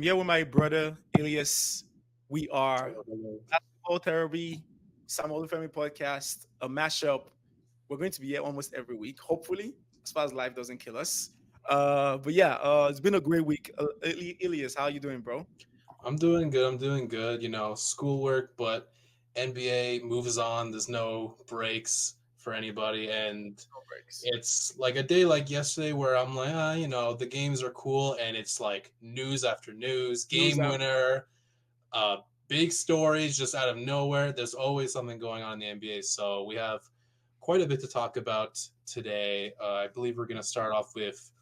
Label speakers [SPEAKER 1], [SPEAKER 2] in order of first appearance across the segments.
[SPEAKER 1] here with my brother Elias. We are
[SPEAKER 2] Hello, hello.
[SPEAKER 1] Basketball Therapy, Sam Olufemi podcast, a mashup. We're going to be here almost every week, hopefully, as far as life doesn't kill us. But yeah, it's been a great week. Elias, how you doing, bro?
[SPEAKER 2] I'm doing good. I'm doing good. Schoolwork, but NBA moves on. There's no breaks for anybody, and
[SPEAKER 1] No breaks.
[SPEAKER 2] it's like a day like yesterday where I'm like, the games are cool, and it's like news after news,
[SPEAKER 1] News
[SPEAKER 2] game winner, uh, big stories just out of nowhere. There's always something going on in the NBA, so we have quite a bit to talk about today. I believe we're going to start off with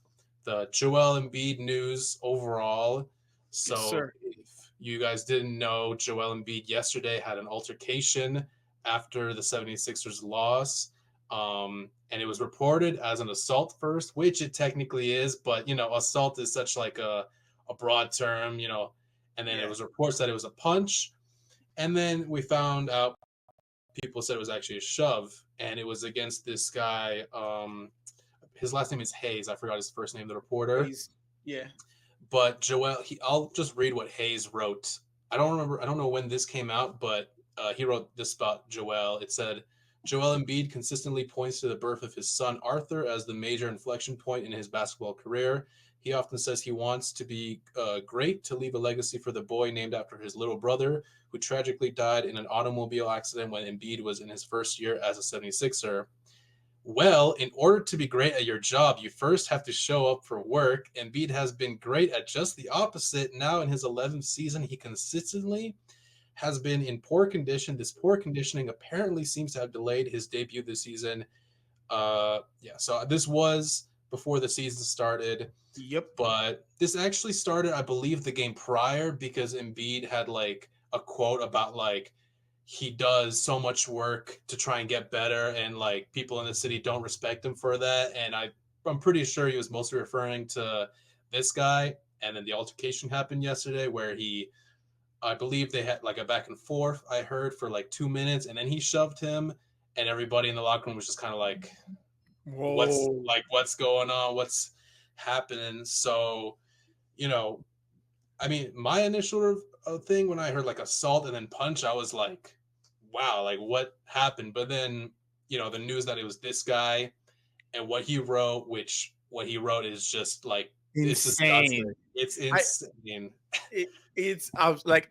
[SPEAKER 2] the Joel Embiid news overall.
[SPEAKER 1] Yes,
[SPEAKER 2] So,
[SPEAKER 1] sir.
[SPEAKER 2] if you guys didn't know, Joel Embiid yesterday had an altercation after the 76ers loss. And it was reported as an assault first, which it technically is, but assault is such like a broad term, and then it
[SPEAKER 1] Yeah.
[SPEAKER 2] was reports that it was a punch. And then we found out people said it was actually a shove, and it was against this guy. His last name is Hayes. I forgot his first name, the reporter.
[SPEAKER 1] He's yeah.
[SPEAKER 2] But I'll just read what Hayes wrote. I don't remember. I don't know when this came out, but he wrote this about Joel. It said, Joel Embiid consistently points to the birth of his son Arthur as the major inflection point in his basketball career. He often says he wants to be great, to leave a legacy for the boy named after his little brother, who tragically died in an automobile accident when Embiid was in his first year as a 76er. Well, in order to be great at your job, you first have to show up for work. Embiid has been great at just the opposite. Now, in his 11th season, he consistently has been in poor condition. This poor conditioning apparently seems to have delayed his debut this season. So this was before the season started,
[SPEAKER 1] Yep.
[SPEAKER 2] but this actually started, I believe, the game prior because Embiid had like a quote about like he does so much work to try and get better, and like people in the city don't respect him for that. And I'm pretty sure he was mostly referring to this guy. And then the altercation happened yesterday where I believe they had like a back and forth, I heard, for like 2 minutes, and then he shoved him, and everybody in the locker room was just kind of like,
[SPEAKER 1] Whoa.
[SPEAKER 2] what's going on? What's happening? So, you know, I mean, my initial thing when I heard like assault and then punch, I was like, wow, like what happened? But then, the news that it was this guy and what he wrote is just like, it's disgusting.
[SPEAKER 1] Insane.
[SPEAKER 2] It's
[SPEAKER 1] I
[SPEAKER 2] insane.
[SPEAKER 1] it's I was like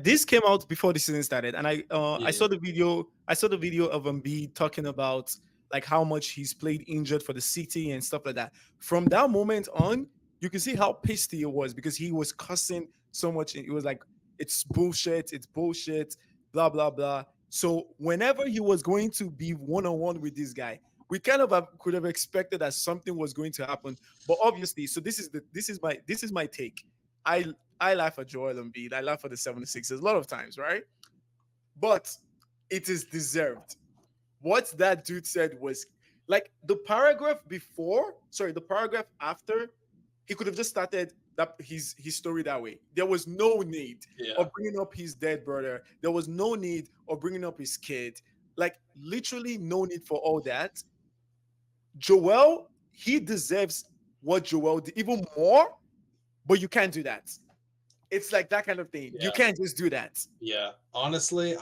[SPEAKER 1] this came out before the season started, and I
[SPEAKER 2] Yeah.
[SPEAKER 1] saw the video. I saw the video of Embiid talking about like how much he's played injured for the city and stuff like that. From that moment on, you can see how pissed he was because he was cussing so much. It was like it's bullshit, blah blah blah. So whenever he was going to be one on one with this guy, we kind of could have expected that something was going to happen. But obviously, so this is my take. I I laugh at Joel Embiid. I laugh at the 76ers a lot of times, right? But it is deserved. What that dude said was like the paragraph after, he could have just started his story that way. There was no need
[SPEAKER 2] Yeah.
[SPEAKER 1] of bringing up his dead brother. There was no need of bringing up his kid. Like literally no need for all that. Joel, he deserves what Joel did even more, but you can't do that. It's like that kind of thing. You
[SPEAKER 2] Yeah.
[SPEAKER 1] can't just do that.
[SPEAKER 2] Yeah. Honestly,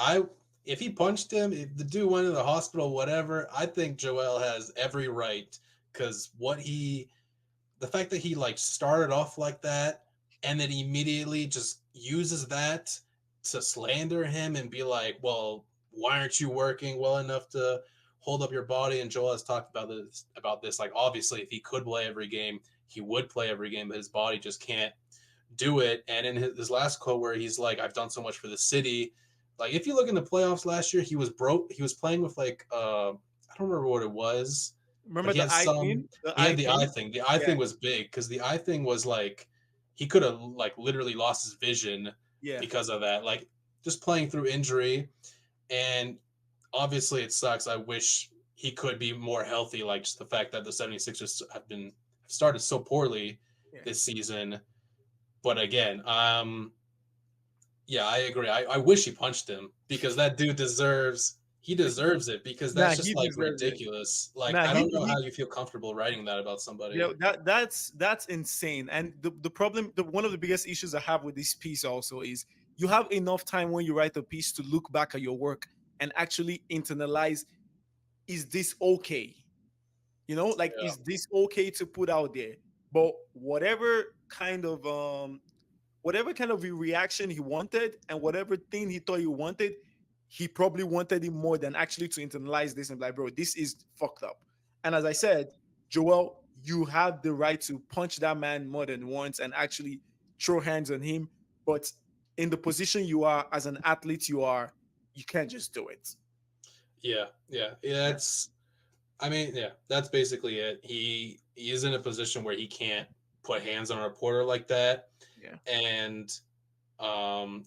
[SPEAKER 2] if he punched him, if the dude went to the hospital, whatever, I think Joel has every right because the fact that he like started off like that and then immediately just uses that to slander him and be like, well, why aren't you working well enough to hold up your body? And Joel has talked about this. Like, obviously, if he could play every game, he would play every game, but his body just can't do it. And in his last quote, where he's like, "I've done so much for the city." Like, if you look in the playoffs last year, he was broke. He was playing with like I don't remember what it was, but
[SPEAKER 1] Remember the eye thing? The
[SPEAKER 2] he
[SPEAKER 1] eye
[SPEAKER 2] had the eye
[SPEAKER 1] thing?
[SPEAKER 2] thing. The eye
[SPEAKER 1] Yeah,
[SPEAKER 2] thing was big because the eye thing was like he could have like literally lost his vision
[SPEAKER 1] yeah.
[SPEAKER 2] because of that. Like just playing through injury, and obviously it sucks. I wish he could be more healthy. Like just the fact that the 76ers have started so poorly
[SPEAKER 1] Yeah.
[SPEAKER 2] this season. But again, yeah, I agree. I wish he punched him because that dude deserves he deserves it because
[SPEAKER 1] Nah,
[SPEAKER 2] that's just
[SPEAKER 1] he
[SPEAKER 2] like
[SPEAKER 1] deserves it.
[SPEAKER 2] ridiculous. Like
[SPEAKER 1] Nah,
[SPEAKER 2] I don't know
[SPEAKER 1] he
[SPEAKER 2] how you feel comfortable writing that about
[SPEAKER 1] yeah,
[SPEAKER 2] somebody.
[SPEAKER 1] that's insane. And the problem, one of the biggest issues I have with this piece also is you have enough time when you write a piece to look back at your work and actually internalize, is this okay? Like,
[SPEAKER 2] Yeah.
[SPEAKER 1] is this okay to put out there? But whatever kind of a reaction he wanted and whatever thing he thought he wanted, he probably wanted it more than actually to internalize this and be like, bro, this is fucked up. And as I said, Joel, you have the right to punch that man more than once and actually throw hands on him. But in the position you are as an athlete, you can't just do it.
[SPEAKER 2] Yeah.
[SPEAKER 1] Yeah.
[SPEAKER 2] It's I mean, yeah, that's basically it. He is in a position where he can't put hands on a reporter like that.
[SPEAKER 1] Yeah.
[SPEAKER 2] And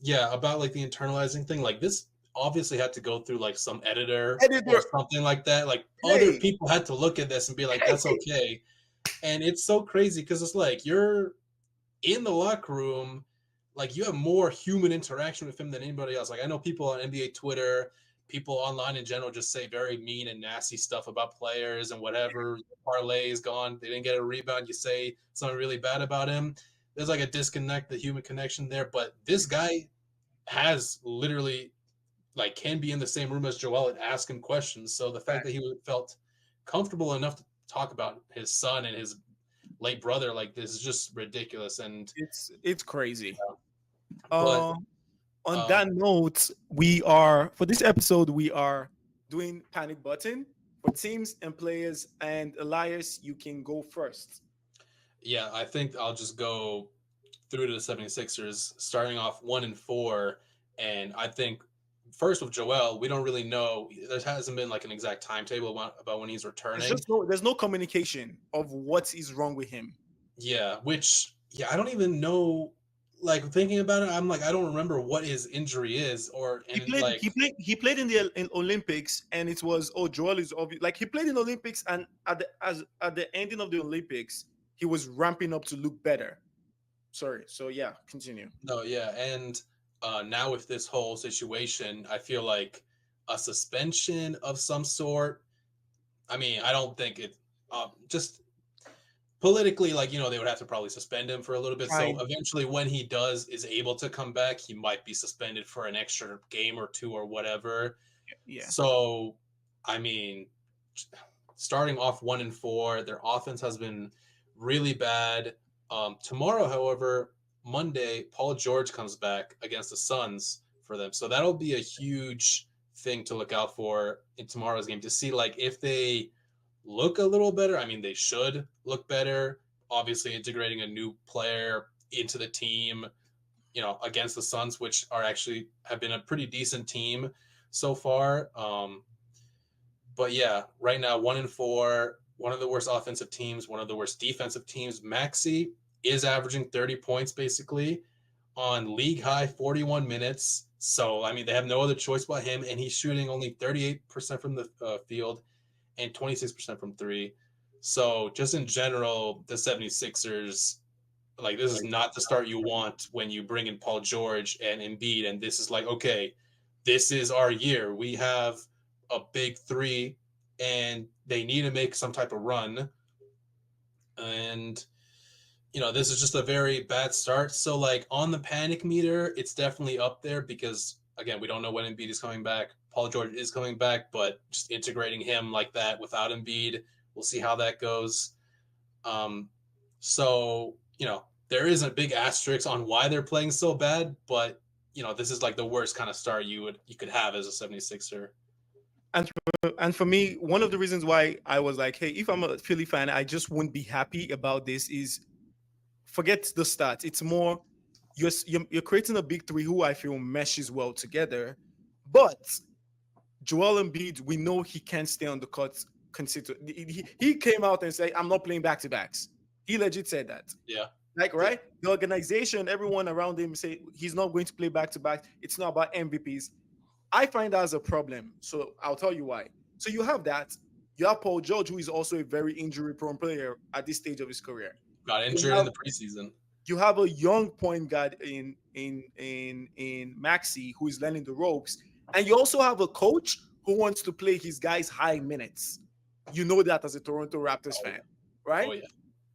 [SPEAKER 2] yeah, about like the internalizing thing, like this obviously had to go through like some editor or
[SPEAKER 1] Editor,
[SPEAKER 2] something like that. Like other
[SPEAKER 1] hey,
[SPEAKER 2] people had to look at this and be like, that's okay. And it's so crazy because it's like you're in the locker room, like you have more human interaction with him than anybody else. Like I know people on NBA Twitter, people online in general just say very mean and nasty stuff about players and whatever. Parlay is gone. They didn't get a rebound. You say something really bad about him. There's like a disconnect, the human connection there. But this guy has literally like can be in the same room as Joel and ask him questions. So the fact that he felt comfortable enough to talk about his son and his late brother like this is just ridiculous. And
[SPEAKER 1] it's crazy.
[SPEAKER 2] but
[SPEAKER 1] Um, on
[SPEAKER 2] um,
[SPEAKER 1] that note, we are for this episode we are doing panic button for teams and players. And Elias, you can go first.
[SPEAKER 2] yeah, I think I'll just go through to the 76ers, starting off 1-4. And I think first with Joel, we don't really know. There hasn't been like an exact timetable about when he's returning.
[SPEAKER 1] There's no communication of what is wrong with him.
[SPEAKER 2] Yeah, which yeah, I don't even know. Like thinking about it, I'm like I don't remember what his injury is, or
[SPEAKER 1] He
[SPEAKER 2] and
[SPEAKER 1] played.
[SPEAKER 2] like
[SPEAKER 1] He played in the in Olympics, and it was, oh, Joel is obvious. Like, he played in Olympics, and at the ending of the Olympics, he was ramping up to look better. Sorry. So yeah, continue.
[SPEAKER 2] no, yeah, and now with this whole situation, I feel like a suspension of some sort. I mean, I don't think it. Just politically, like they would have to probably suspend him for a little bit. So
[SPEAKER 1] Fine.
[SPEAKER 2] eventually, when he is able to come back, he might be suspended for an extra game or two or whatever.
[SPEAKER 1] Yeah.
[SPEAKER 2] So, I mean, starting off 1-4, their offense has been really bad. Tomorrow, however, Monday, Paul George comes back against the Suns for them. So that'll be a huge thing to look out for in tomorrow's game to see like if they look a little better. I mean, they should look better. Obviously, integrating a new player into the team, against the Suns, which are actually have been a pretty decent team so far. But yeah, right now 1-4, one of the worst offensive teams, one of the worst defensive teams. Maxi is averaging 30 points basically on league high 41 minutes. So I mean, they have no other choice but him, and he's shooting only 38% from the field and 26% from three. So just in general, the 76ers, like this is not the start you want when you bring in Paul George and Embiid, and this is like, okay, this is our year. We have a big three, and they need to make some type of run. And this is just a very bad start. So like on the panic meter, it's definitely up there because again, we don't know when Embiid is coming back. Paul George is coming back, but just integrating him like that without Embiid, we'll see how that goes. So there is a big asterisk on why they're playing so bad, but this is like the worst kind of start you could have as a 76er.
[SPEAKER 1] And for me, one of the reasons why I was like, hey, if I'm a Philly fan, I just wouldn't be happy about this is, forget the stats. It's more you're creating a big three who I feel meshes well together, but Joel Embiid, we know he can't stay on the court consistently. He came out and said, I'm not playing back to backs. He legit said that.
[SPEAKER 2] Yeah.
[SPEAKER 1] Like,
[SPEAKER 2] Yeah.
[SPEAKER 1] right? The organization, everyone around him say he's not going to play back to back. It's not about MVPs. I find that as a problem. So I'll tell you why. So you have that. You have Paul George, who is also a very injury prone player at this stage of his career.
[SPEAKER 2] Got
[SPEAKER 1] You
[SPEAKER 2] injured in
[SPEAKER 1] have
[SPEAKER 2] the preseason.
[SPEAKER 1] you have a young point guard in Maxi who is learning the ropes, and you also have a coach who wants to play his guys high minutes. You know that as a Toronto Raptors
[SPEAKER 2] Oh
[SPEAKER 1] fan,
[SPEAKER 2] yeah. Oh
[SPEAKER 1] right?
[SPEAKER 2] yeah.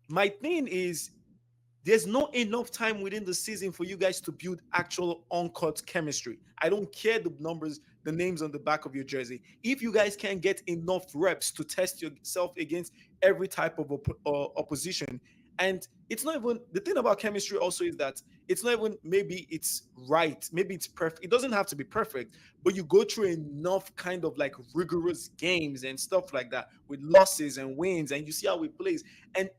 [SPEAKER 1] My thing is there's not enough time within the season for you guys to build actual uncut chemistry. I don't care the numbers, the names on the back of your jersey. If you guys can't get enough reps to test yourself against every type of opposition, and it's not even the thing about chemistry also is that it's not even maybe it's right, maybe it's perfect. It doesn't have to be perfect, but you go through enough kind of like rigorous games and stuff like that with losses and wins, and you see how it plays. And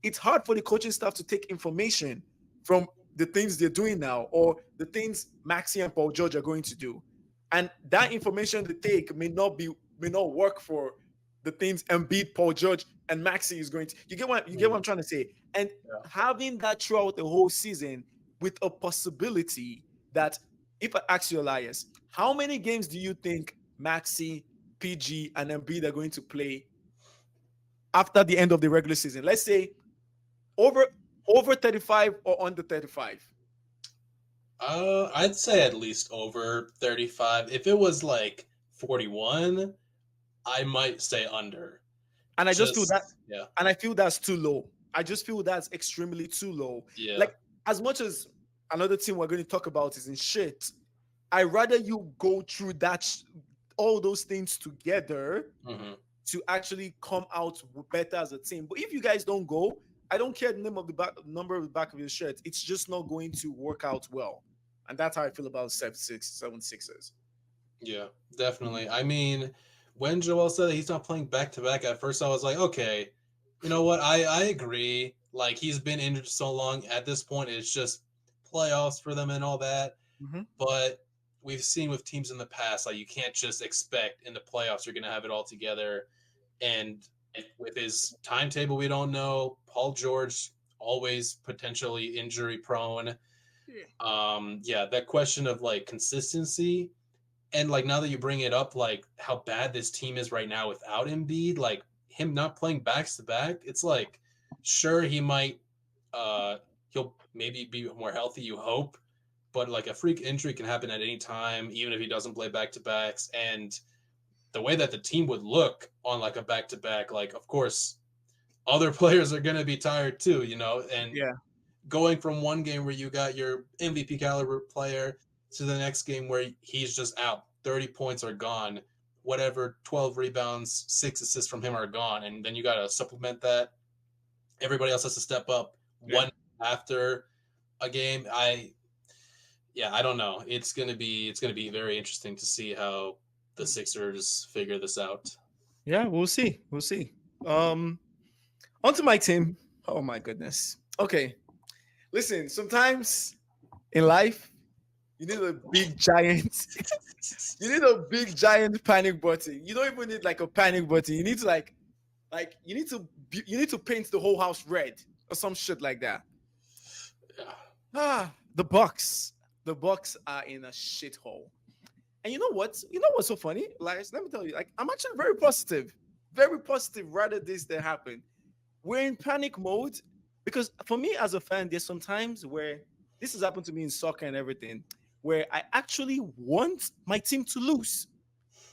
[SPEAKER 1] it's hard for the coaching staff to take information from the things they're doing now or the things Maxi and Paul George are going to do. And that information they take may not work for the things Embiid, Paul George, and Maxi is going to. You get what I'm
[SPEAKER 2] Mhm.
[SPEAKER 1] trying to say? And
[SPEAKER 2] Yeah.
[SPEAKER 1] having that throughout the whole season with a possibility that if I ask you, Elias, how many games do you think Maxi, PG, and Embiid are going to play after the end of the regular season? Let's say over over 35 or under 35.
[SPEAKER 2] I'd say at least over 35. If it was like 41, I might say under.
[SPEAKER 1] And I just feel that
[SPEAKER 2] Just yeah.
[SPEAKER 1] and I feel that's too low. I just feel that's extremely too low.
[SPEAKER 2] Yeah.
[SPEAKER 1] Like as much as another team we're going to talk about is in shit, I rather you go through all those things together
[SPEAKER 2] Hmm.
[SPEAKER 1] to actually come out better as a team. But if you guys don't go, I don't care the name of the back, number of the back of your shirt. It's just not going to work out well. And that's how I feel about 76ers.
[SPEAKER 2] Yeah, definitely. I mean, when Joel said that he's not playing back to back, at first I was like, okay, you know what? I agree. Like he's been injured so long. At this point, it's just playoffs for them and all that.
[SPEAKER 1] Mm-hmm.
[SPEAKER 2] But we've seen with teams in the past, like you can't just expect in the playoffs you're gonna have it all together. And with his timetable, we don't know. Paul George always potentially injury prone.
[SPEAKER 1] Yeah.
[SPEAKER 2] Yeah, that question of like consistency and like now that you bring it up, like how bad this team is right now without Embiid, like him not playing backs to back, it's like sure he might he'll maybe be more healthy, you hope, but like a freak injury can happen at any time, even if he doesn't play back to backs. And the way that the team would look on like a back to back, like of course other players are gonna be tired too, you know, and
[SPEAKER 1] Yeah.
[SPEAKER 2] going from one game where you got your MVP caliber player to the next game where he's just out, 30 points are gone, whatever, 12 rebounds, 6 assists from him are gone, and then you got to supplement that. Everybody else has to step up
[SPEAKER 1] Yeah.
[SPEAKER 2] one after a game. I don't know. It's gonna be very interesting to see how the Sixers figure this out.
[SPEAKER 1] Yeah, we'll see. We'll see. Um, On to my team. Oh my goodness. Okay. Listen, sometimes in life, you need a big giant. You need a big giant panic button. You don't even need like a panic button. You need to you need to paint the whole house red or some shit like that.
[SPEAKER 2] Yeah.
[SPEAKER 1] The Bucks. The Bucks are in a shithole. And you know what? You know what's so funny? Like, let me tell you, like, I'm actually very positive. Very positive rather this than happen. We're in panic mode because for me as a fan, there's some times where this has happened to me in soccer and everything, where I actually want my team to lose.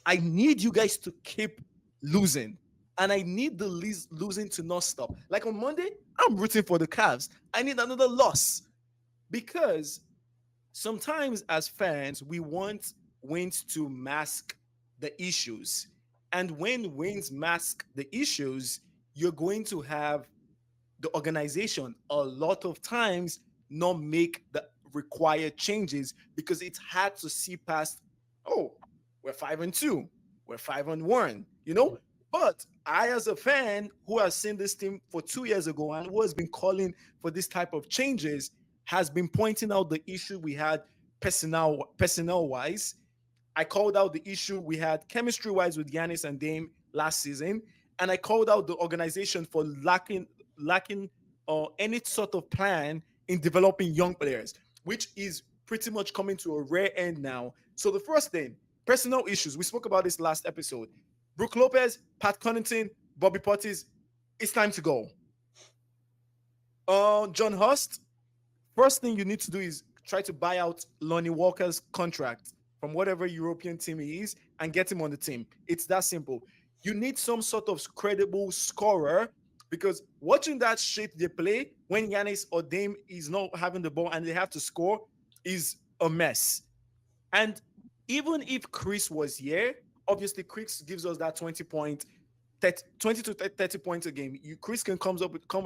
[SPEAKER 1] I need you guys to keep losing. And I need the losing to not stop. Like on Monday, I'm rooting for the Cavs. I need another loss because sometimes as fans, we want wins to mask the issues. And when wins mask the issues, you're going to have the organization a lot of times not make the required changes because it's hard to see past, oh, we're 5-2, we're 5-1, you know? But I, as a fan who has seen this team for 2 years ago and who has been calling for this type of changes, has been pointing out the issue we had personnel wise. I called out the issue we had chemistry wise with Giannis and Dame last season, and I called out the organization for lacking any sort of plan in developing young players, which is pretty much coming to a rare end now. So the first thing, personnel issues. We spoke about this last episode. Brooke Lopez, Pat Connaughton, Bobby Portis. It's time to go. John Hurst, first thing you need to do is try to buy out Lonnie Walker's contract from whatever European team he is and get him on the team. It's that simple. You need some sort of credible scorer because watching that shit they play when Giannis or Dame is not having the ball and they have to score is a mess. And even if Chris was here, obviously Chris gives us that 20 point 20 to 30 points a game. Chris can come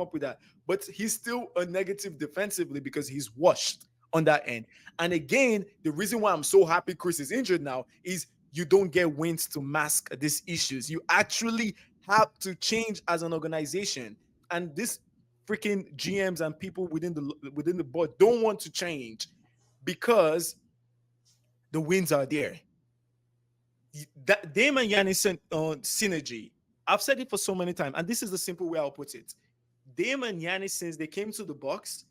[SPEAKER 1] up with that, but he's still a negative defensively because he's washed on that end. And again, the reason why I'm so happy Chris is injured now is you don't get wins to mask these issues. You actually have to change as an organization, and this freaking GMs and people within the board don't want to change because the wins are there. That Dame and Giannis synergy. I've said it for so many times, and this is the simple way I'll put it. Dame and Giannis, since they came to the Bucks,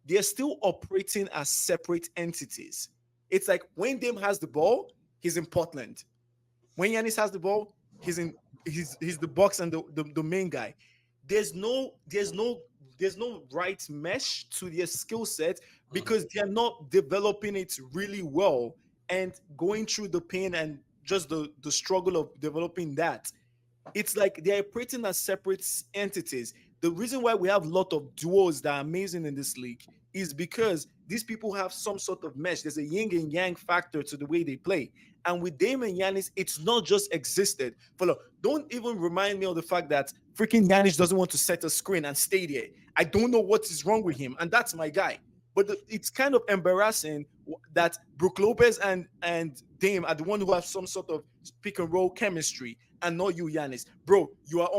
[SPEAKER 1] they're still operating as separate entities. It's like when Dame has the ball, he's in Portland. When Giannis has the ball, he's the Bucks and the main guy. There's no right mesh to their skill set because they're not developing it really well and going through the pain and just the struggle of developing that. It's like they're operating as separate entities. The reason why we have a lot of duos that are amazing in this league is because these people have some sort of mesh. There's a yin and yang factor to the way they play. And with Dame and Giannis, it's not just existed. Follow, don't even remind me of the fact that freaking Giannis doesn't want to set a screen and stay there. I don't know what is wrong with him, and that's my guy. But it's kind of embarrassing that Brook Lopez and Dame are the one who have some sort of pick and roll chemistry, and not you, Giannis. Bro, you're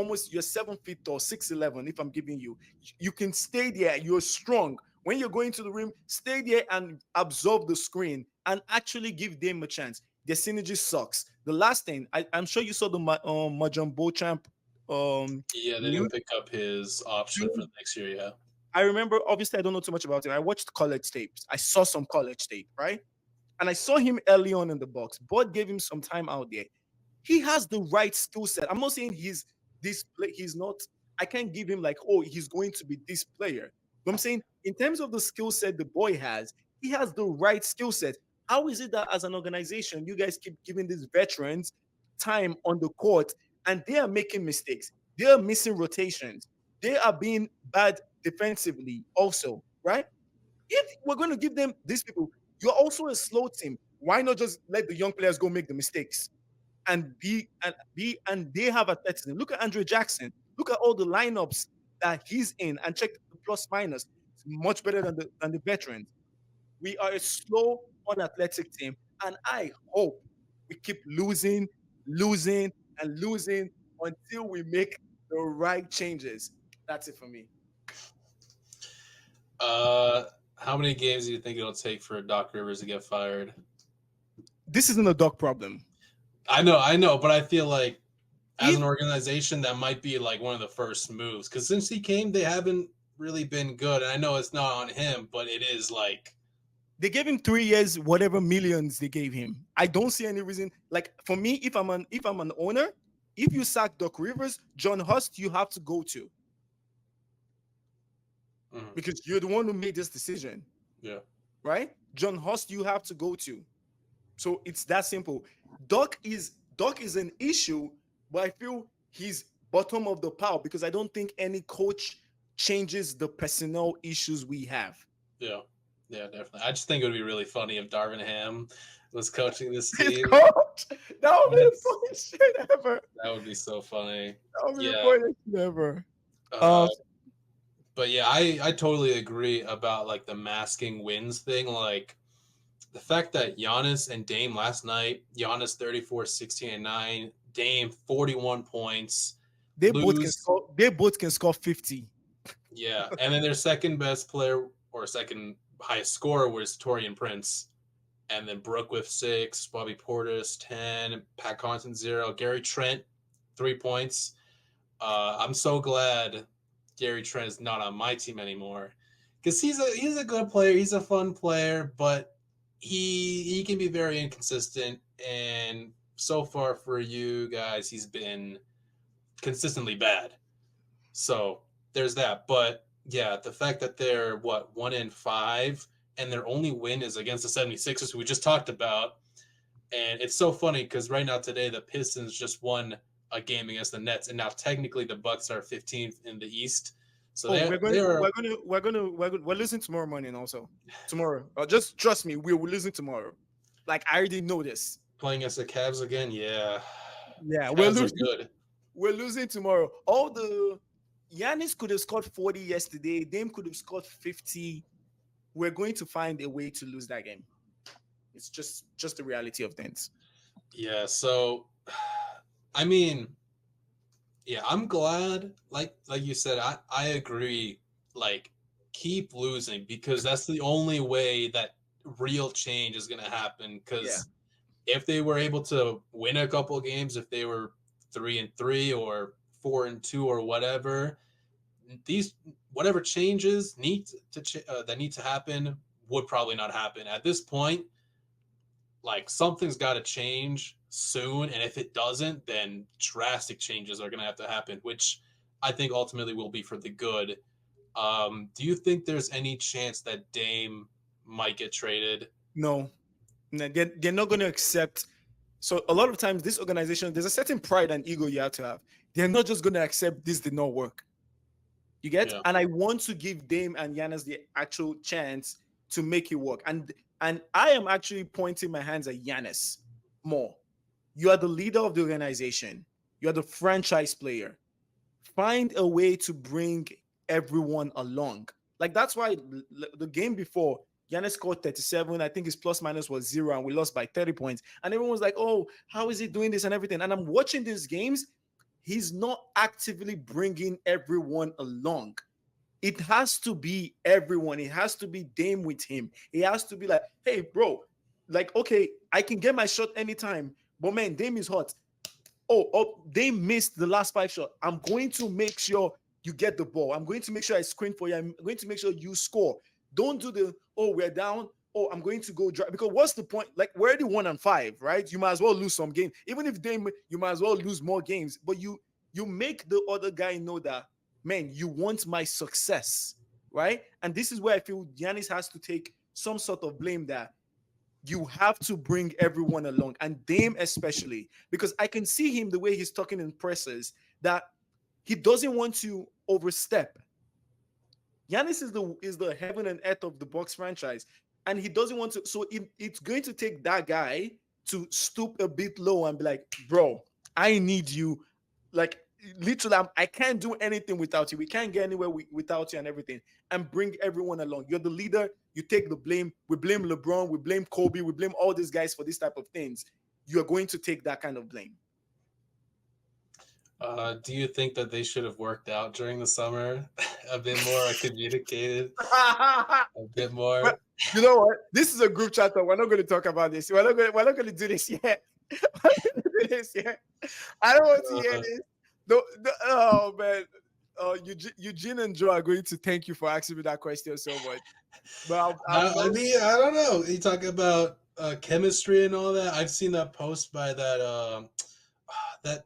[SPEAKER 1] 7 feet tall, 6'11", if I'm giving you. You can stay there. You're strong. When you're going to the rim, stay there and absorb the screen and actually give them a chance. Their synergy sucks. The last thing, I'm sure you saw the Mahjong Beauchamp
[SPEAKER 2] Yeah, they
[SPEAKER 1] news.
[SPEAKER 2] didn't pick up his option for the next year. Yeah.
[SPEAKER 1] I remember, obviously, I don't know too much about him. I watched college tapes. I saw some college tape, right? And I saw him early on in the box. Bud gave him some time out there. He has the right skill set. I'm not saying he's this play. He's not. I can't give him like, oh, he's going to be this player. But I'm saying in terms of the skill set the boy has, he has the right skill set. How is it that as an organization, you guys keep giving these veterans time on the court and they are making mistakes? They are missing rotations. They are being bad defensively, also, right? If we're going to give them these people, you're also a slow team. Why not just let the young players go make the mistakes? And they have athleticism. Look at Andre Jackson. Look at all the lineups that he's in and check the plus minus. It's much better than the veterans. We are a slow, unathletic team, and I hope we keep losing, losing, and losing until we make the right changes. That's it for me.
[SPEAKER 2] How many games do you think it'll take for Doc Rivers to get fired?
[SPEAKER 1] This isn't a Doc problem.
[SPEAKER 2] I know, but I feel like as an organization, that might be like one of the first moves because since he came, they haven't really been good. And I know it's not on him, but it is like
[SPEAKER 1] they gave him 3 years, whatever millions they gave him. I don't see any reason. Like for me, if I'm an owner, if you sack Doc Rivers, John Hust, you have to go to because you're the one who made this decision.
[SPEAKER 2] Yeah.
[SPEAKER 1] Right, John Hust, you have to go to. So it's that simple. Doc is an issue, but I feel he's bottom of the pile because I don't think any coach changes the personnel issues we have.
[SPEAKER 2] Yeah, definitely. I just think it would be really funny if Darvin Ham was coaching this team.
[SPEAKER 1] That would be the funniest shit ever.
[SPEAKER 2] That would be so funny.
[SPEAKER 1] That would be the funniest shit ever.
[SPEAKER 2] But yeah, I totally agree about like the masking wins thing. Like the fact that Giannis and Dame last night, Giannis 34, 16, and 9, Dame 41 points.
[SPEAKER 1] They both can score 50.
[SPEAKER 2] Yeah. And then their second best player or second highest scorer was Taurean Prince. And then Brooke with 6, Bobby Portis 10, Pat Connaughton 0, Gary Trent 3 points. I'm so glad Gary Trent is not on my team anymore because he's a good player. He's a fun player, but he can be very inconsistent. And so far for you guys, he's been consistently bad. So there's that. But yeah, the fact that they're 1-5 and their only win is against the 76ers, who we just talked about. And it's so funny because right now today the Pistons just won a game against the Nets, and now technically the Bucks are 15th in the East. So
[SPEAKER 1] Oh,
[SPEAKER 2] they are
[SPEAKER 1] we're losing tomorrow morning also. Tomorrow. Just trust me, we will losing tomorrow. Like I already know this.
[SPEAKER 2] playing against the Cavs again. Yeah,
[SPEAKER 1] Yeah,
[SPEAKER 2] Cavs are good.
[SPEAKER 1] we're losing tomorrow. All the Giannis could have scored 40 yesterday. Dame could have scored 50. We're going to find a way to lose that game. It's just the reality of things.
[SPEAKER 2] Yeah, so I mean, yeah, I'm glad. Like you said, I agree. Like, keep losing because that's the only way that real change is going to happen.
[SPEAKER 1] Yeah.
[SPEAKER 2] Because if they were able to win a couple of games, if they were 3-3 or 4-2 or whatever, these whatever changes that need to happen would probably not happen at this point. Like, something's got to change soon, and if it doesn't, then drastic changes are going to have to happen, which I think ultimately will be for the good. Do you think there's any chance that Dame might get traded?
[SPEAKER 1] No. No, they're not going to accept. So a lot of times, this organization, there's a certain pride and ego you have to have. They're not just going to accept this did not work. You get?
[SPEAKER 2] Yeah.
[SPEAKER 1] And I want to give Dame and Giannis the actual chance to make it work. And I am actually pointing my hands at Giannis more. You are the leader of the organization. You are the franchise player. Find a way to bring everyone along. Like that's why the game before Giannis scored 37. I think his plus minus was zero, and we lost by 30 points. And everyone was like, "Oh, how is he doing this and everything?" And I'm watching these games. He's not actively bringing everyone along. It has to be everyone. It has to be Dame with him. It has to be like, hey, bro, like, okay, I can get my shot anytime, but man, Dame is hot. Oh, they missed the last 5 shots. I'm going to make sure you get the ball. I'm going to make sure I screen for you. I'm going to make sure you score. Don't do the, oh, we're down. Oh, I'm going to go drive. Because what's the point? Like, we're already 1-5, right? You might as well lose some games. Even if they, you might as well lose more games. But you make the other guy know that, man, you want my success, right? And this is where I feel Giannis has to take some sort of blame that you have to bring everyone along, and Dame especially, because I can see him the way he's talking in presses that he doesn't want to overstep. Giannis is the heaven and earth of the Bucks franchise, and he doesn't want to. So it's going to take that guy to stoop a bit low and be like, "Bro, I need you." Like literally, I can't do anything without you. We can't get anywhere without you and everything. And bring everyone along. You're the leader. You take the blame. We blame LeBron. We blame Kobe. We blame all these guys for this type of things. You're going to take that kind of blame.
[SPEAKER 2] Do you think that they should have worked out during the summer, a bit more communicated, a bit
[SPEAKER 1] Well,
[SPEAKER 2] more?
[SPEAKER 1] you know what? This is a group chat. We're not going to talk about this. We're not going to do this yet. We're not going to do this yet. I don't want to hear
[SPEAKER 2] Uh,
[SPEAKER 1] this. Oh man. Eugene and Joe are going to thank you for asking me that question so much. But I'm
[SPEAKER 2] I
[SPEAKER 1] not.
[SPEAKER 2] mean, I don't know. You talk about chemistry and all that. I've seen that post by that that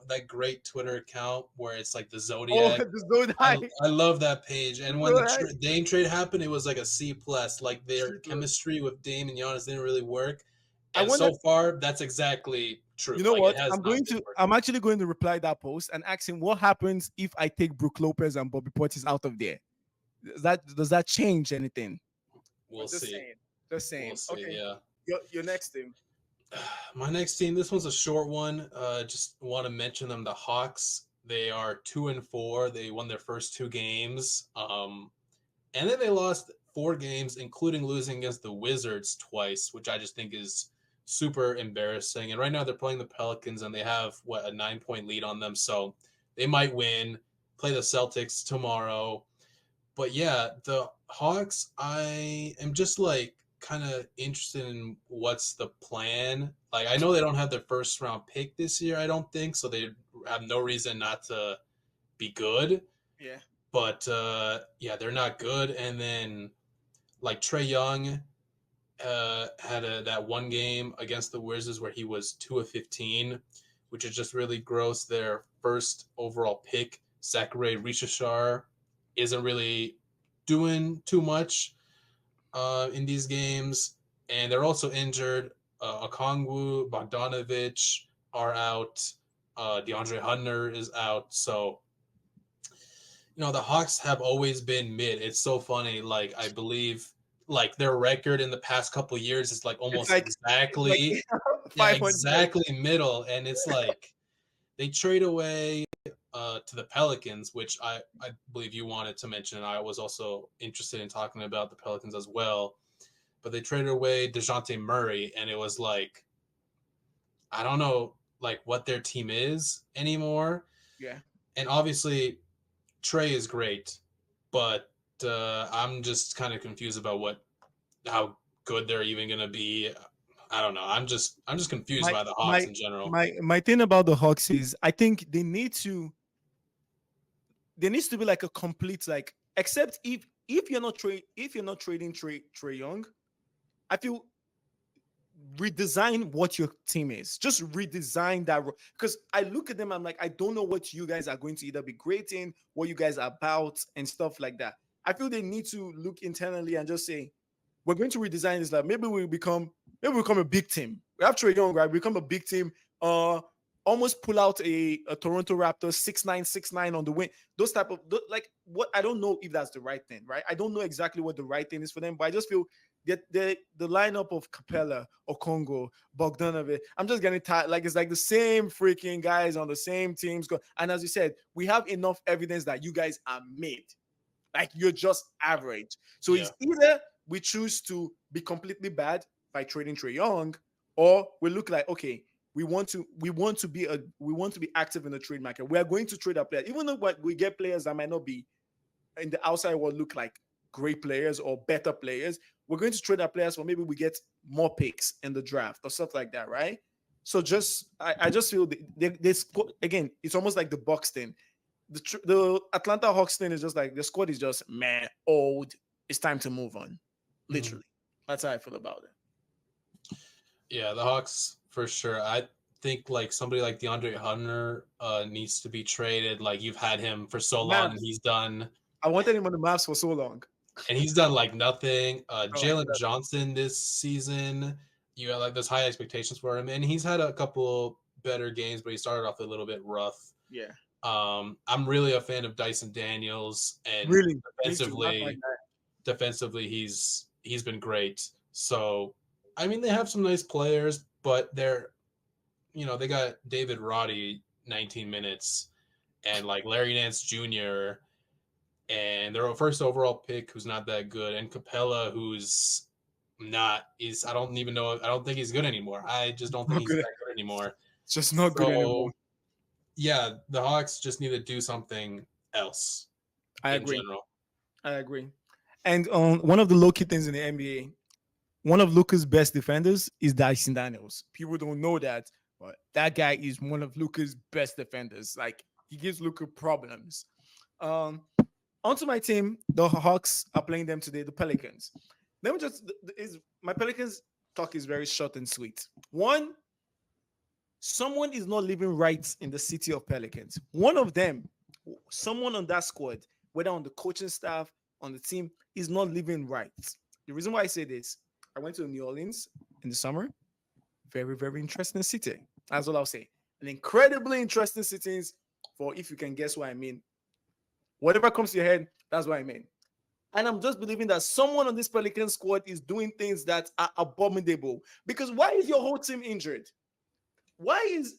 [SPEAKER 2] that great Twitter account where it's like the
[SPEAKER 1] Oh,
[SPEAKER 2] Zodiac.
[SPEAKER 1] the zone
[SPEAKER 2] I
[SPEAKER 1] high.
[SPEAKER 2] I love that page. And when the
[SPEAKER 1] Zone high.
[SPEAKER 2] Dame trade happened, it was like a C plus. Like
[SPEAKER 1] C
[SPEAKER 2] their
[SPEAKER 1] plus.
[SPEAKER 2] chemistry with Dame and Giannis didn't really work.
[SPEAKER 1] I
[SPEAKER 2] And
[SPEAKER 1] wonder.
[SPEAKER 2] so far, that's exactly true.
[SPEAKER 1] You know
[SPEAKER 2] Like it
[SPEAKER 1] what?
[SPEAKER 2] has not been working.
[SPEAKER 1] I'm actually going to reply that post and ask him what happens if I take Brook Lopez and Bobby Portis out of there. Does that change anything?
[SPEAKER 2] We'll
[SPEAKER 1] I'm just
[SPEAKER 2] see.
[SPEAKER 1] saying. Just
[SPEAKER 2] We'll
[SPEAKER 1] saying.
[SPEAKER 2] see.
[SPEAKER 1] Okay.
[SPEAKER 2] Yeah.
[SPEAKER 1] Your next team.
[SPEAKER 2] My next team, this one's a short one. Just want to mention them. The Hawks. They are 2-4. They won their first two games. And then they lost four games, including losing against the Wizards twice, which I just think is super embarrassing. And right now they're playing the Pelicans, and they have a 9 point lead on them, so they might win. Play the Celtics tomorrow. But yeah, the Hawks, I am just like kind of interested in what's the plan. Like, I know they don't have their first round pick this year, I don't think, so they have no reason not to be good.
[SPEAKER 1] Yeah.
[SPEAKER 2] But yeah, they're not good. And then like Trey Young had that one game against the Wizards where he was 2 of 15, which is just really gross. Their first overall pick, Zachary Richashar, isn't really doing too much in these games, and they're also injured. Okongwu, Bogdanovich are out. DeAndre Hunter is out. So, the Hawks have always been mid. It's so funny. Like, I believe, like, their record in the past couple years is like
[SPEAKER 1] It's
[SPEAKER 2] almost
[SPEAKER 1] like it's like
[SPEAKER 2] exactly, yeah,
[SPEAKER 1] 500.
[SPEAKER 2] exactly middle. And it's like they trade away to the Pelicans, which I believe you wanted to mention. And I was also interested in talking about the Pelicans as well. But they traded away DeJounte Murray, and it was like, I don't know, like, what their team is anymore.
[SPEAKER 1] Yeah.
[SPEAKER 2] And obviously, Trey is great, but I'm just kind of confused about how good they're even gonna be. I don't know. I'm just confused
[SPEAKER 1] My
[SPEAKER 2] by the Hawks
[SPEAKER 1] my
[SPEAKER 2] in general.
[SPEAKER 1] my thing about the Hawks is I think there needs to be like a complete like except if you're not trading Trey Young, I feel redesign what your team is. Just redesign that because I look at them, I'm like, I don't know what you guys are going to either be great in, what you guys are about, and stuff like that. I feel they need to look internally and just say, we're going to redesign this. Like maybe we become a big team. We have Trey Young, right? We become a big team. Almost pull out a Toronto Raptors 6-9 on the win. Those type of like what I don't know if that's the right thing, right? I don't know exactly what the right thing is for them, but I just feel the lineup of Capella, Okongo, Bogdanovic, I'm just getting tired. Like it's like the same freaking guys on the same teams. And as you said, we have enough evidence that you guys are made. Like you're just average. So
[SPEAKER 2] Yeah.
[SPEAKER 1] it's either we choose to be completely bad by trading Trey Young, or we look like okay, we want to be active in the trade market. We are going to trade our players, even though we get players that might not be in the outside world look like great players or better players. We're going to trade our players for maybe we get more picks in the draft or stuff like that, right? So I just feel again, it's almost like the Bucks thing. The Atlanta Hawks thing is just like the squad is just man old. It's time to move on.
[SPEAKER 2] Mhm.
[SPEAKER 1] Literally, that's how I feel about it.
[SPEAKER 2] Yeah, the Hawks for sure. I think like somebody like DeAndre Hunter needs to be traded. Like you've had him for so long, and
[SPEAKER 1] Maps. I wanted him on the maps for so long.
[SPEAKER 2] he's done like nothing.
[SPEAKER 1] Oh my
[SPEAKER 2] Jalen
[SPEAKER 1] god.
[SPEAKER 2] Johnson this season, you had like those high expectations for him, and he's had a couple better games, but he started off a little bit rough.
[SPEAKER 1] Yeah.
[SPEAKER 2] I'm really a fan of Dyson Daniels, and
[SPEAKER 1] Really. Me too. That's my
[SPEAKER 2] defensively,
[SPEAKER 1] guy.
[SPEAKER 2] defensively he's been great. So, I mean, they have some nice players, but they got David Roddy 19 minutes, and like Larry Nance Jr. and their first overall pick who's not that good, and Capella who's not is I don't even know I don't think he's good anymore. I just don't think
[SPEAKER 1] Not
[SPEAKER 2] he's
[SPEAKER 1] good.
[SPEAKER 2] that good anymore.
[SPEAKER 1] It's just not good anymore.
[SPEAKER 2] So yeah, the Hawks just need to do something else
[SPEAKER 1] I
[SPEAKER 2] in
[SPEAKER 1] agree.
[SPEAKER 2] general.
[SPEAKER 1] I agree. And one of the low key things in the NBA, one of Luca's best defenders is Dyson Daniels. People don't know that, but that guy is one of Luca's best defenders. Like he gives Luca problems. Um, Onto my team, the Hawks are playing them today, the Pelicans. Let me just is my Pelicans talk is very short and sweet. One, someone is not living right in the city of Pelicans. One of them, someone on that squad, whether on the coaching staff, on the team, is not living right. The reason why I say this, I went to New Orleans in the summer. Very, very interesting city. That's all I'll say. An incredibly interesting cities for if you can guess what I mean. Whatever comes to your head, that's what I mean. And I'm just believing that someone on this Pelican squad is doing things that are abominable. Because why is your whole team injured? Why is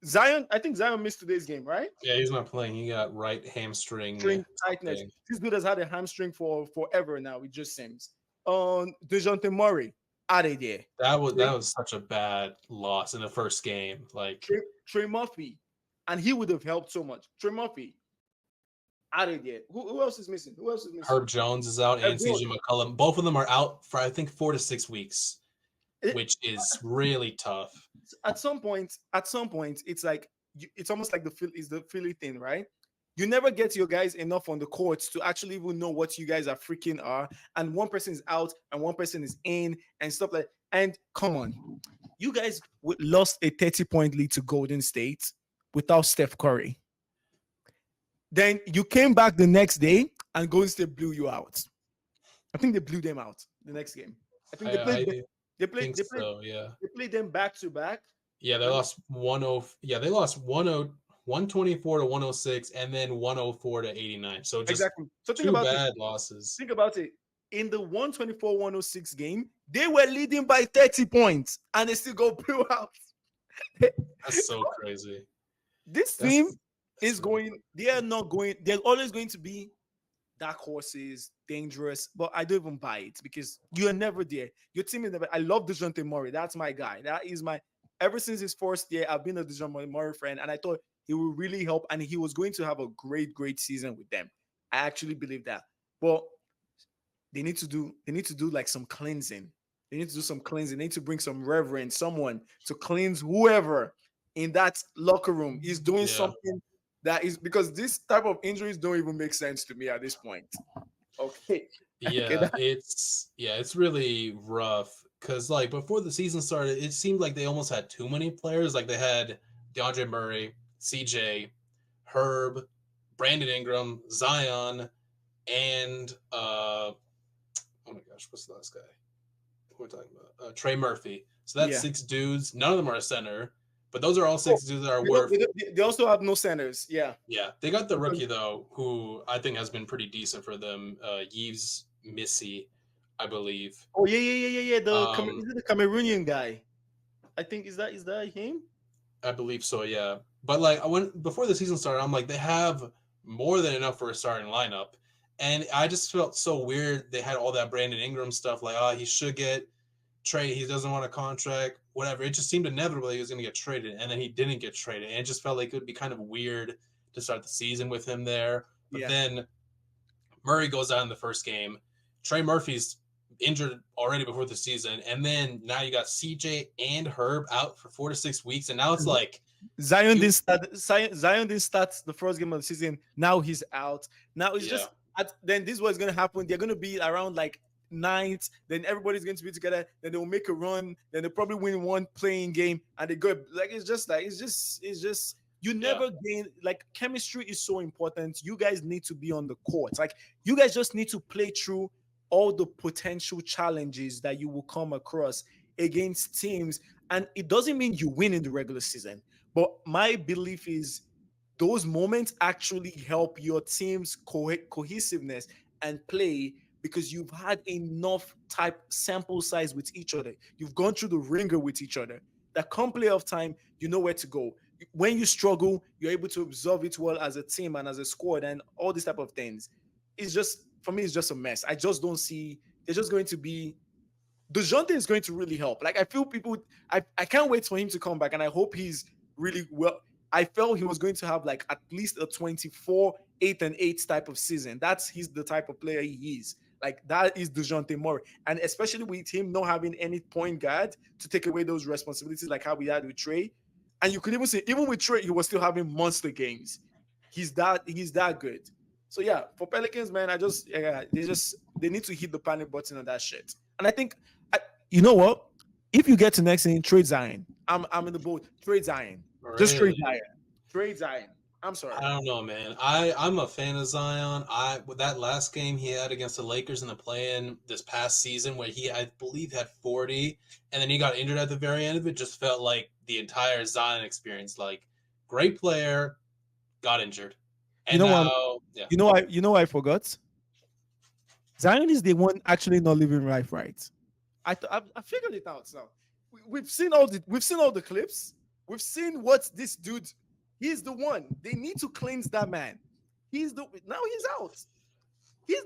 [SPEAKER 1] Zion? I think Zion missed today's game, right?
[SPEAKER 2] Yeah, he's not playing. He got right hamstring
[SPEAKER 1] String tightness.
[SPEAKER 2] something.
[SPEAKER 1] This dude has had a hamstring for forever now. It just seems. Dejounte Murray out of there.
[SPEAKER 2] That was such a bad loss in the first game. Like
[SPEAKER 1] Trey Murphy, and he would have helped so much. Trey Murphy out of there. Who else is missing? Who else is missing?
[SPEAKER 2] Herb Jones is out and CJ McCollum. Both of them are out for I think 4 to 6 weeks, which is really tough.
[SPEAKER 1] At some point, it's like it's almost like the Philly thing, right? You never get your guys enough on the courts to actually even know what you guys are freaking are, and one person is out and one person is in and stuff like. And come on, you guys lost a 30-point lead to Golden State without Steph Curry. Then you came back the next day and Golden State blew you out. I think they blew them out the next game. I think they
[SPEAKER 2] I
[SPEAKER 1] played. They
[SPEAKER 2] I
[SPEAKER 1] played
[SPEAKER 2] think
[SPEAKER 1] they played
[SPEAKER 2] so. Yeah.
[SPEAKER 1] they played them back to back.
[SPEAKER 2] Yeah, they
[SPEAKER 1] Let me
[SPEAKER 2] lost 10. Yeah, they lost 124 to 106, and then 104 to 89. So just
[SPEAKER 1] exactly. So
[SPEAKER 2] two bad losses.
[SPEAKER 1] think about it. In the 124-106 game, they were leading by 30 points and they still got blew out.
[SPEAKER 2] That's so crazy.
[SPEAKER 1] This team
[SPEAKER 2] That's
[SPEAKER 1] is
[SPEAKER 2] really
[SPEAKER 1] going, they are not going, they're always going to be dark horses, dangerous, but I don't even buy it because you're never there. Your team is never. I love DeJounte Murray. That's my guy. That is my. Ever since his first year, I've been a DeJounte Murray friend, and I thought he would really help, and he was going to have a great, great season with them. I actually believe that. But they need to do like some cleansing. They need to do some cleansing. They need to bring some reverend, someone to cleanse whoever in that locker room is doing
[SPEAKER 2] Yeah.
[SPEAKER 1] something that is because this type of injuries don't even make sense to me at this point. Okay. Okay.
[SPEAKER 2] It's really rough because like before the season started, it seemed like they almost had too many players. Like they had DeAndre Murray, CJ, Herb, Brandon Ingram, Zion, and oh my gosh, what's the last guy? Who we're talking about? Trey Murphy. So that's
[SPEAKER 1] Yeah.
[SPEAKER 2] six dudes. None of them are a center, but those are all
[SPEAKER 1] Oh,
[SPEAKER 2] six dudes that are worth.
[SPEAKER 1] they also have no centers. Yeah.
[SPEAKER 2] Yeah, they got the rookie though, who I think has been pretty decent for them. Yves Missy, I believe.
[SPEAKER 1] Oh yeah.
[SPEAKER 2] Um,
[SPEAKER 1] Is it the Cameroonian guy? I think is that him?
[SPEAKER 2] I believe so. Yeah, but like I went before the season started, I'm like they have more than enough for a starting lineup, and I just felt so weird. They had all that Brandon Ingram stuff, like he should get traded. He doesn't want a contract, whatever. It just seemed inevitable he was going to get traded, and then he didn't get traded, and it just felt like it would be kind of weird to start the season with him there. But
[SPEAKER 1] Yeah.
[SPEAKER 2] then Murray goes out in the first game. Trey Murphy's injured already before the season, and then now you got CJ and Herb out for 4 to 6 weeks, and now it's like
[SPEAKER 1] Zion
[SPEAKER 2] you,
[SPEAKER 1] didn't start. Zion didn't start the first game of the season. Now he's out. Now it's
[SPEAKER 2] yeah,
[SPEAKER 1] just then this is what's going to happen. They're going to be around like ninth. Then everybody's going to be together. Then they'll make a run. Then they'll probably win one playing game, and they go like it's just you
[SPEAKER 2] yeah,
[SPEAKER 1] never gain like chemistry is so important. You guys need to be on the court. Like you guys just need to play through all the potential challenges that you will come across against teams. And it doesn't mean you win in the regular season. But my belief is those moments actually help your team's cohesiveness and play because you've had enough type sample size with each other. You've gone through the ringer with each other. That come playoff time, you know where to go. When you struggle, you're able to observe it well as a team and as a squad and all these type of things. It's just for me, it's just a mess. I just don't see. They're just going to be DeJounte is going to really help. Like I feel people, I can't wait for him to come back, and I hope he's really well. I felt he was going to have like at least a 24, 8-8 type of season. He's the type of player he is. Like that is DeJounte Murray. And especially with him not having any point guard to take away those responsibilities, like how we had with Trey. And you could even say, even with Trey, he was still having monster games. He's that good. So yeah, for Pelicans, man, they need to hit the panic button on that shit. And I think you know what? If you get to next inning, trade Zion. I'm in the boat. Trade Zion. Just trade
[SPEAKER 2] really.
[SPEAKER 1] Zion. Trade Zion. I'm
[SPEAKER 2] I
[SPEAKER 1] sorry.
[SPEAKER 2] don't know, man. I'm a fan of Zion. I with that last game he had against the Lakers in the play-in this past season, where he I believe had 40, and then he got injured at the very end of it. Just felt like the entire Zion experience. Like great player, got injured,
[SPEAKER 1] You
[SPEAKER 2] and
[SPEAKER 1] know what?
[SPEAKER 2] now yeah.
[SPEAKER 1] I forgot. Zion is the one actually not living life right. I figured it out now. We've seen all the clips. We've seen what this dude. He's the one. They need to cleanse that man. Now he's out.
[SPEAKER 2] Yeah.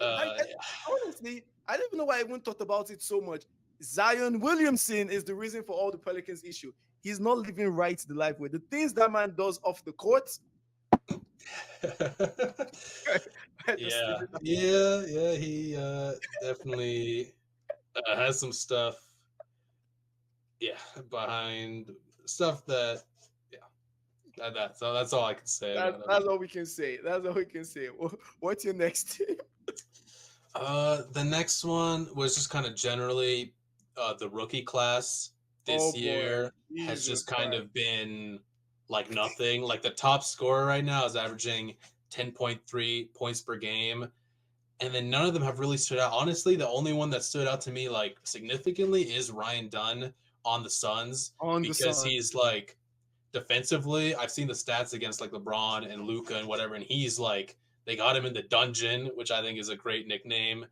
[SPEAKER 1] Honestly, I don't even know why I even thought about it so much. Zion Williamson is the reason for all the Pelicans issue. He's not living right the life way. The things that man does off the court.
[SPEAKER 2] yeah. He definitely has some stuff. Yeah, behind stuff that. Yeah, so that's all I can say about him.
[SPEAKER 1] That's all we can say. That's all we can say. What's your next team?
[SPEAKER 2] The next one was just kind of generally the rookie class
[SPEAKER 1] Oh
[SPEAKER 2] this
[SPEAKER 1] boy,
[SPEAKER 2] year has
[SPEAKER 1] Jesus
[SPEAKER 2] just kind
[SPEAKER 1] Christ.
[SPEAKER 2] of been like nothing. Like the top scorer right now is averaging 10.3 points per game, and then none of them have really stood out. Honestly, the only one that stood out to me like significantly is Ryan Dunn on the Suns
[SPEAKER 1] On the
[SPEAKER 2] because
[SPEAKER 1] sun.
[SPEAKER 2] he's like defensively. I've seen the stats against like LeBron and Luca and whatever, and he's like they got him in the dungeon, which I think is a great nickname.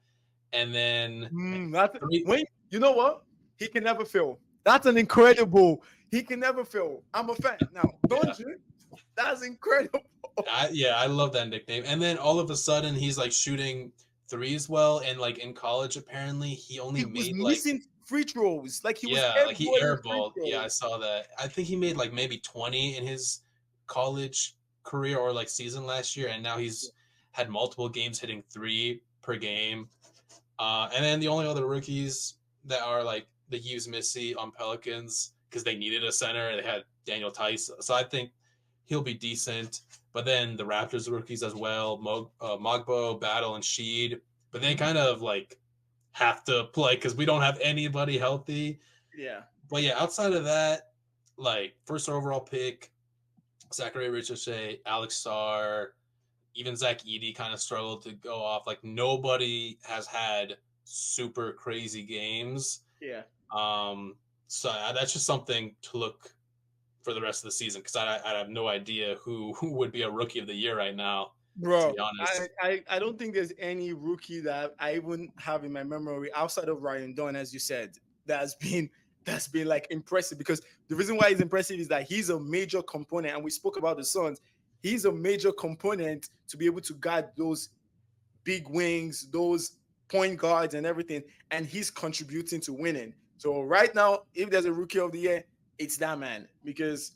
[SPEAKER 2] And then
[SPEAKER 1] That's
[SPEAKER 2] three,
[SPEAKER 1] when you know what he can never fail. That's an incredible. He can never fail. I'm a fan now.
[SPEAKER 2] yeah,
[SPEAKER 1] Don't you? That's incredible.
[SPEAKER 2] I love that nickname. And then all of a sudden he's like shooting threes well, and like in college apparently he only
[SPEAKER 1] He was
[SPEAKER 2] made like
[SPEAKER 1] missing free throws. Like he was
[SPEAKER 2] yeah, like he
[SPEAKER 1] airballing free
[SPEAKER 2] airballed. Yeah, I
[SPEAKER 1] throws.
[SPEAKER 2] saw that. I think he made like maybe 20 in his college career or like season last year, and now he's had multiple games hitting three per game. And then the only other rookies that are like the Hughes Missy on Pelicans because they needed a center. They had Daniel Tice, so I think he'll be decent. But then the Raptors rookies as well, Mogbo, Battle, and Sheed. But they
[SPEAKER 1] Mhm.
[SPEAKER 2] kind of like have to play because we don't have anybody healthy.
[SPEAKER 1] Yeah.
[SPEAKER 2] But yeah, outside of that, like first overall pick, Zachary Richardson, Alex Starr, even Zach Edey kind of struggled to go off. Like nobody has had super crazy games.
[SPEAKER 1] Yeah.
[SPEAKER 2] Um, so that's just something to look for the rest of the season because I have no idea who would be a rookie of the year right now. To
[SPEAKER 1] Bro,
[SPEAKER 2] be
[SPEAKER 1] I,
[SPEAKER 2] honest,
[SPEAKER 1] I I don't think there's any rookie that I even have in my memory outside of Ryan Dunn, as you said, that's been like impressive. Because the reason why he's impressive is that he's a major component, and we spoke about the Suns. He's a major component to be able to guard those big wings, those point guards, and everything, and he's contributing to winning. So right now, if there's a rookie of the year, it's that man. Because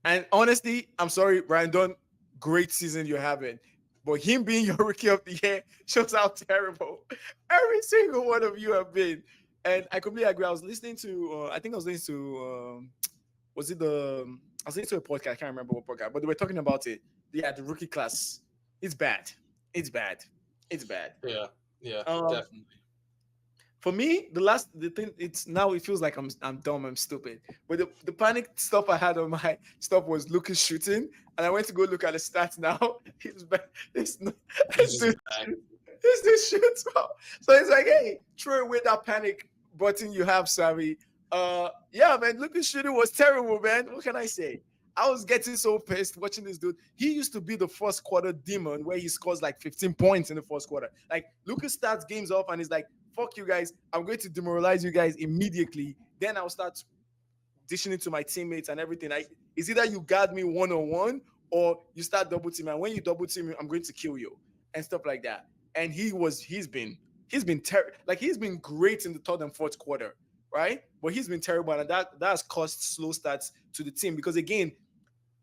[SPEAKER 1] and honestly, I'm sorry, Ryan Dunn, great season you're having. But him being your rookie of the year shows how terrible every single one of you have been. And I completely agree. I was listening to, I think I was listening to, was it I was listening to a podcast. I can't remember what podcast, but they were talking about it. Yeah, the rookie class. It's bad. It's bad. It's bad.
[SPEAKER 2] yeah, yeah,
[SPEAKER 1] Um,
[SPEAKER 2] definitely.
[SPEAKER 1] for me, the thing, it's now it feels like I'm dumb, I'm stupid. But the panic stuff I had on my stuff was Lucas shooting, and I went to go look at the stats now. He's back. It's not,
[SPEAKER 2] He's
[SPEAKER 1] it's
[SPEAKER 2] just
[SPEAKER 1] this
[SPEAKER 2] back.
[SPEAKER 1] it's this shoots. So it's like, hey, throw away that panic button you have, Savvy. Yeah, man, Lucas shooting was terrible, man. What can I say? I was getting so pissed watching this dude. He used to be the first quarter demon where he scores like 15 points in the first quarter. Like Lucas starts games off and he's like, fuck you guys. I'm going to demoralize you guys immediately. Then I'll start dishing it to my teammates and everything. It's either you guard me one on one or you start double teaming. And when you double team me, I'm going to kill you and stuff like that. And he's been great in the third and fourth quarter, right? But he's been terrible, and that's caused slow starts to the team because again,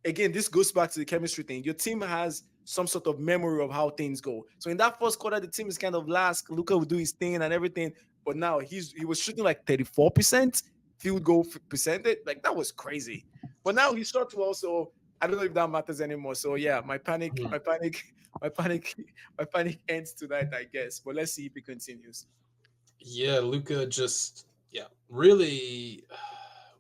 [SPEAKER 1] this goes back to the chemistry thing. Your team has some sort of memory of how things go. So in that first quarter, the team is kind of last. Luca will do his thing and everything. But now he was shooting like 34% field goal percentage. Like that was crazy. But now he shot well, so I don't know if that matters anymore. So yeah,
[SPEAKER 2] Hmm.
[SPEAKER 1] my panic, my panic ends tonight, I guess. But let's see if it continues.
[SPEAKER 2] Yeah, Luca just really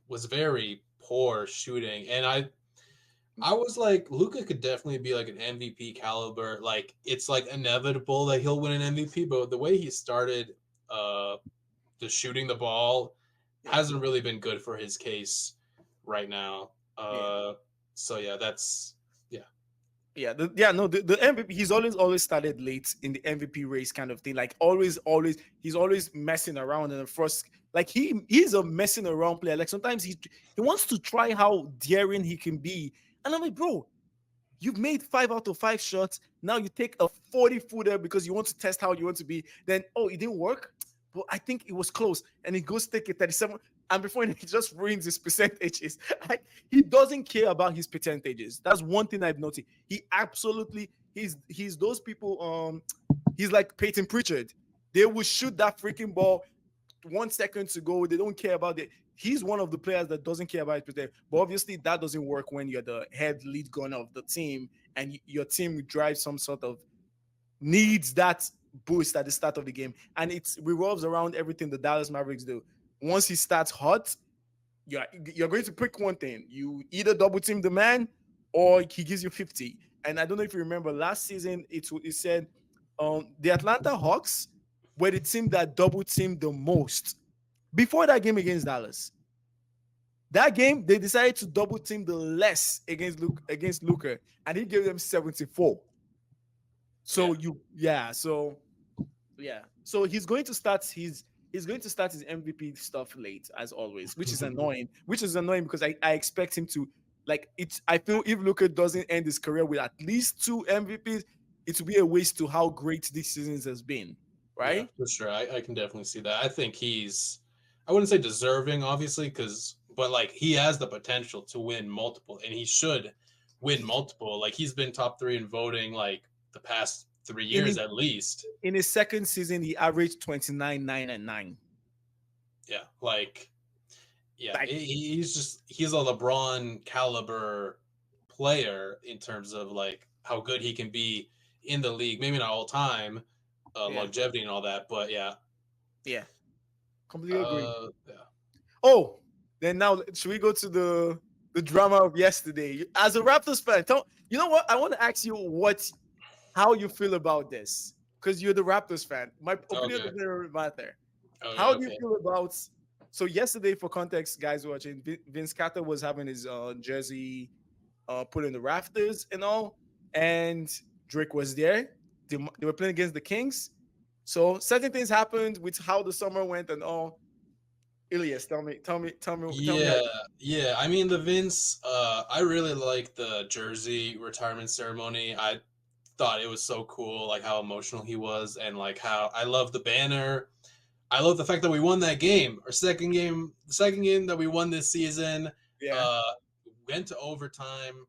[SPEAKER 2] was very poor shooting, and I was like, Luca could definitely be like an MVP caliber. Like it's like inevitable that he'll win an MVP, but the way he started uh the shooting the ball
[SPEAKER 1] Yeah,
[SPEAKER 2] hasn't really been good for his case right now.
[SPEAKER 1] yeah.
[SPEAKER 2] So yeah, that's yeah.
[SPEAKER 1] The MVP. He's always started late in the MVP race, kind of thing. Like always, he's always messing around in the first. Like he's a messing around player. Like sometimes he wants to try how daring he can be, and I'm like, bro, you've made 5 out of 5 shots. Now you take a 40-footer because you want to test how you want to be. Then, oh, it didn't work. But I think it was close. And he goes take a 37. And before he just ruins his percentages. Like, he doesn't care about his percentages. That's one thing I've noticed. He absolutely he's those people. He's like Peyton Pritchard. They will shoot that freaking ball 1 second to go. They don't care about it. He's one of the players that doesn't care about it. But obviously, that doesn't work when you're the head lead gunner of the team and your team drives some sort of needs that boost at the start of the game. And it revolves around everything the Dallas Mavericks do. Once he starts hot, you're going to pick one thing. You either double team the man or he gives you 50. And I don't know if you remember last season, it said The Atlanta Hawks were the team that double teamed the most before that game against Dallas. That game, they decided to double team the less against Luka, and he gave them 74.
[SPEAKER 2] Yeah.
[SPEAKER 1] So so he's going to start his MVP stuff late as always, which is annoying. Which is annoying because I expect him to like it's. I feel if Luka doesn't end his career with at least two MVPs, it will be a waste to how great this season has been,
[SPEAKER 2] Yeah,
[SPEAKER 1] right?
[SPEAKER 2] for sure. I can definitely see that. I think he's, I wouldn't say deserving, obviously, but like he has the potential to win multiple, and he should win multiple. Like he's been top three in voting like the past 3 years
[SPEAKER 1] In
[SPEAKER 2] at least.
[SPEAKER 1] in his second season, he averaged 29, 9, and 9.
[SPEAKER 2] Yeah, like yeah,
[SPEAKER 1] Like,
[SPEAKER 2] he's a LeBron caliber player in terms of like how good he can be in the league. Maybe not all time,
[SPEAKER 1] yeah,
[SPEAKER 2] longevity and all that, but yeah,
[SPEAKER 1] yeah, completely agree.
[SPEAKER 2] yeah.
[SPEAKER 1] Oh, then now should we go to the drama of yesterday? As a Raptors fan, you know what? I want to ask you how you feel about this because you're the Raptors fan. My opinion
[SPEAKER 2] Okay,
[SPEAKER 1] doesn't really matter.
[SPEAKER 2] okay,
[SPEAKER 1] How do you
[SPEAKER 2] okay.
[SPEAKER 1] feel about? So yesterday, for context, guys watching, Vince Carter was having his jersey put in the rafters and all, and Drake was there. They were playing against the Kings. So certain things happened with how the summer went and all. Ilias, tell me how
[SPEAKER 2] Yeah,
[SPEAKER 1] you
[SPEAKER 2] yeah. I mean, the Vince. I really like the jersey retirement ceremony. I thought it was so cool, like how emotional he was, and like how I love the banner. I love the fact that we won that game. Our second game, the second game that we won this season,
[SPEAKER 1] yeah.
[SPEAKER 2] uh, went to overtime.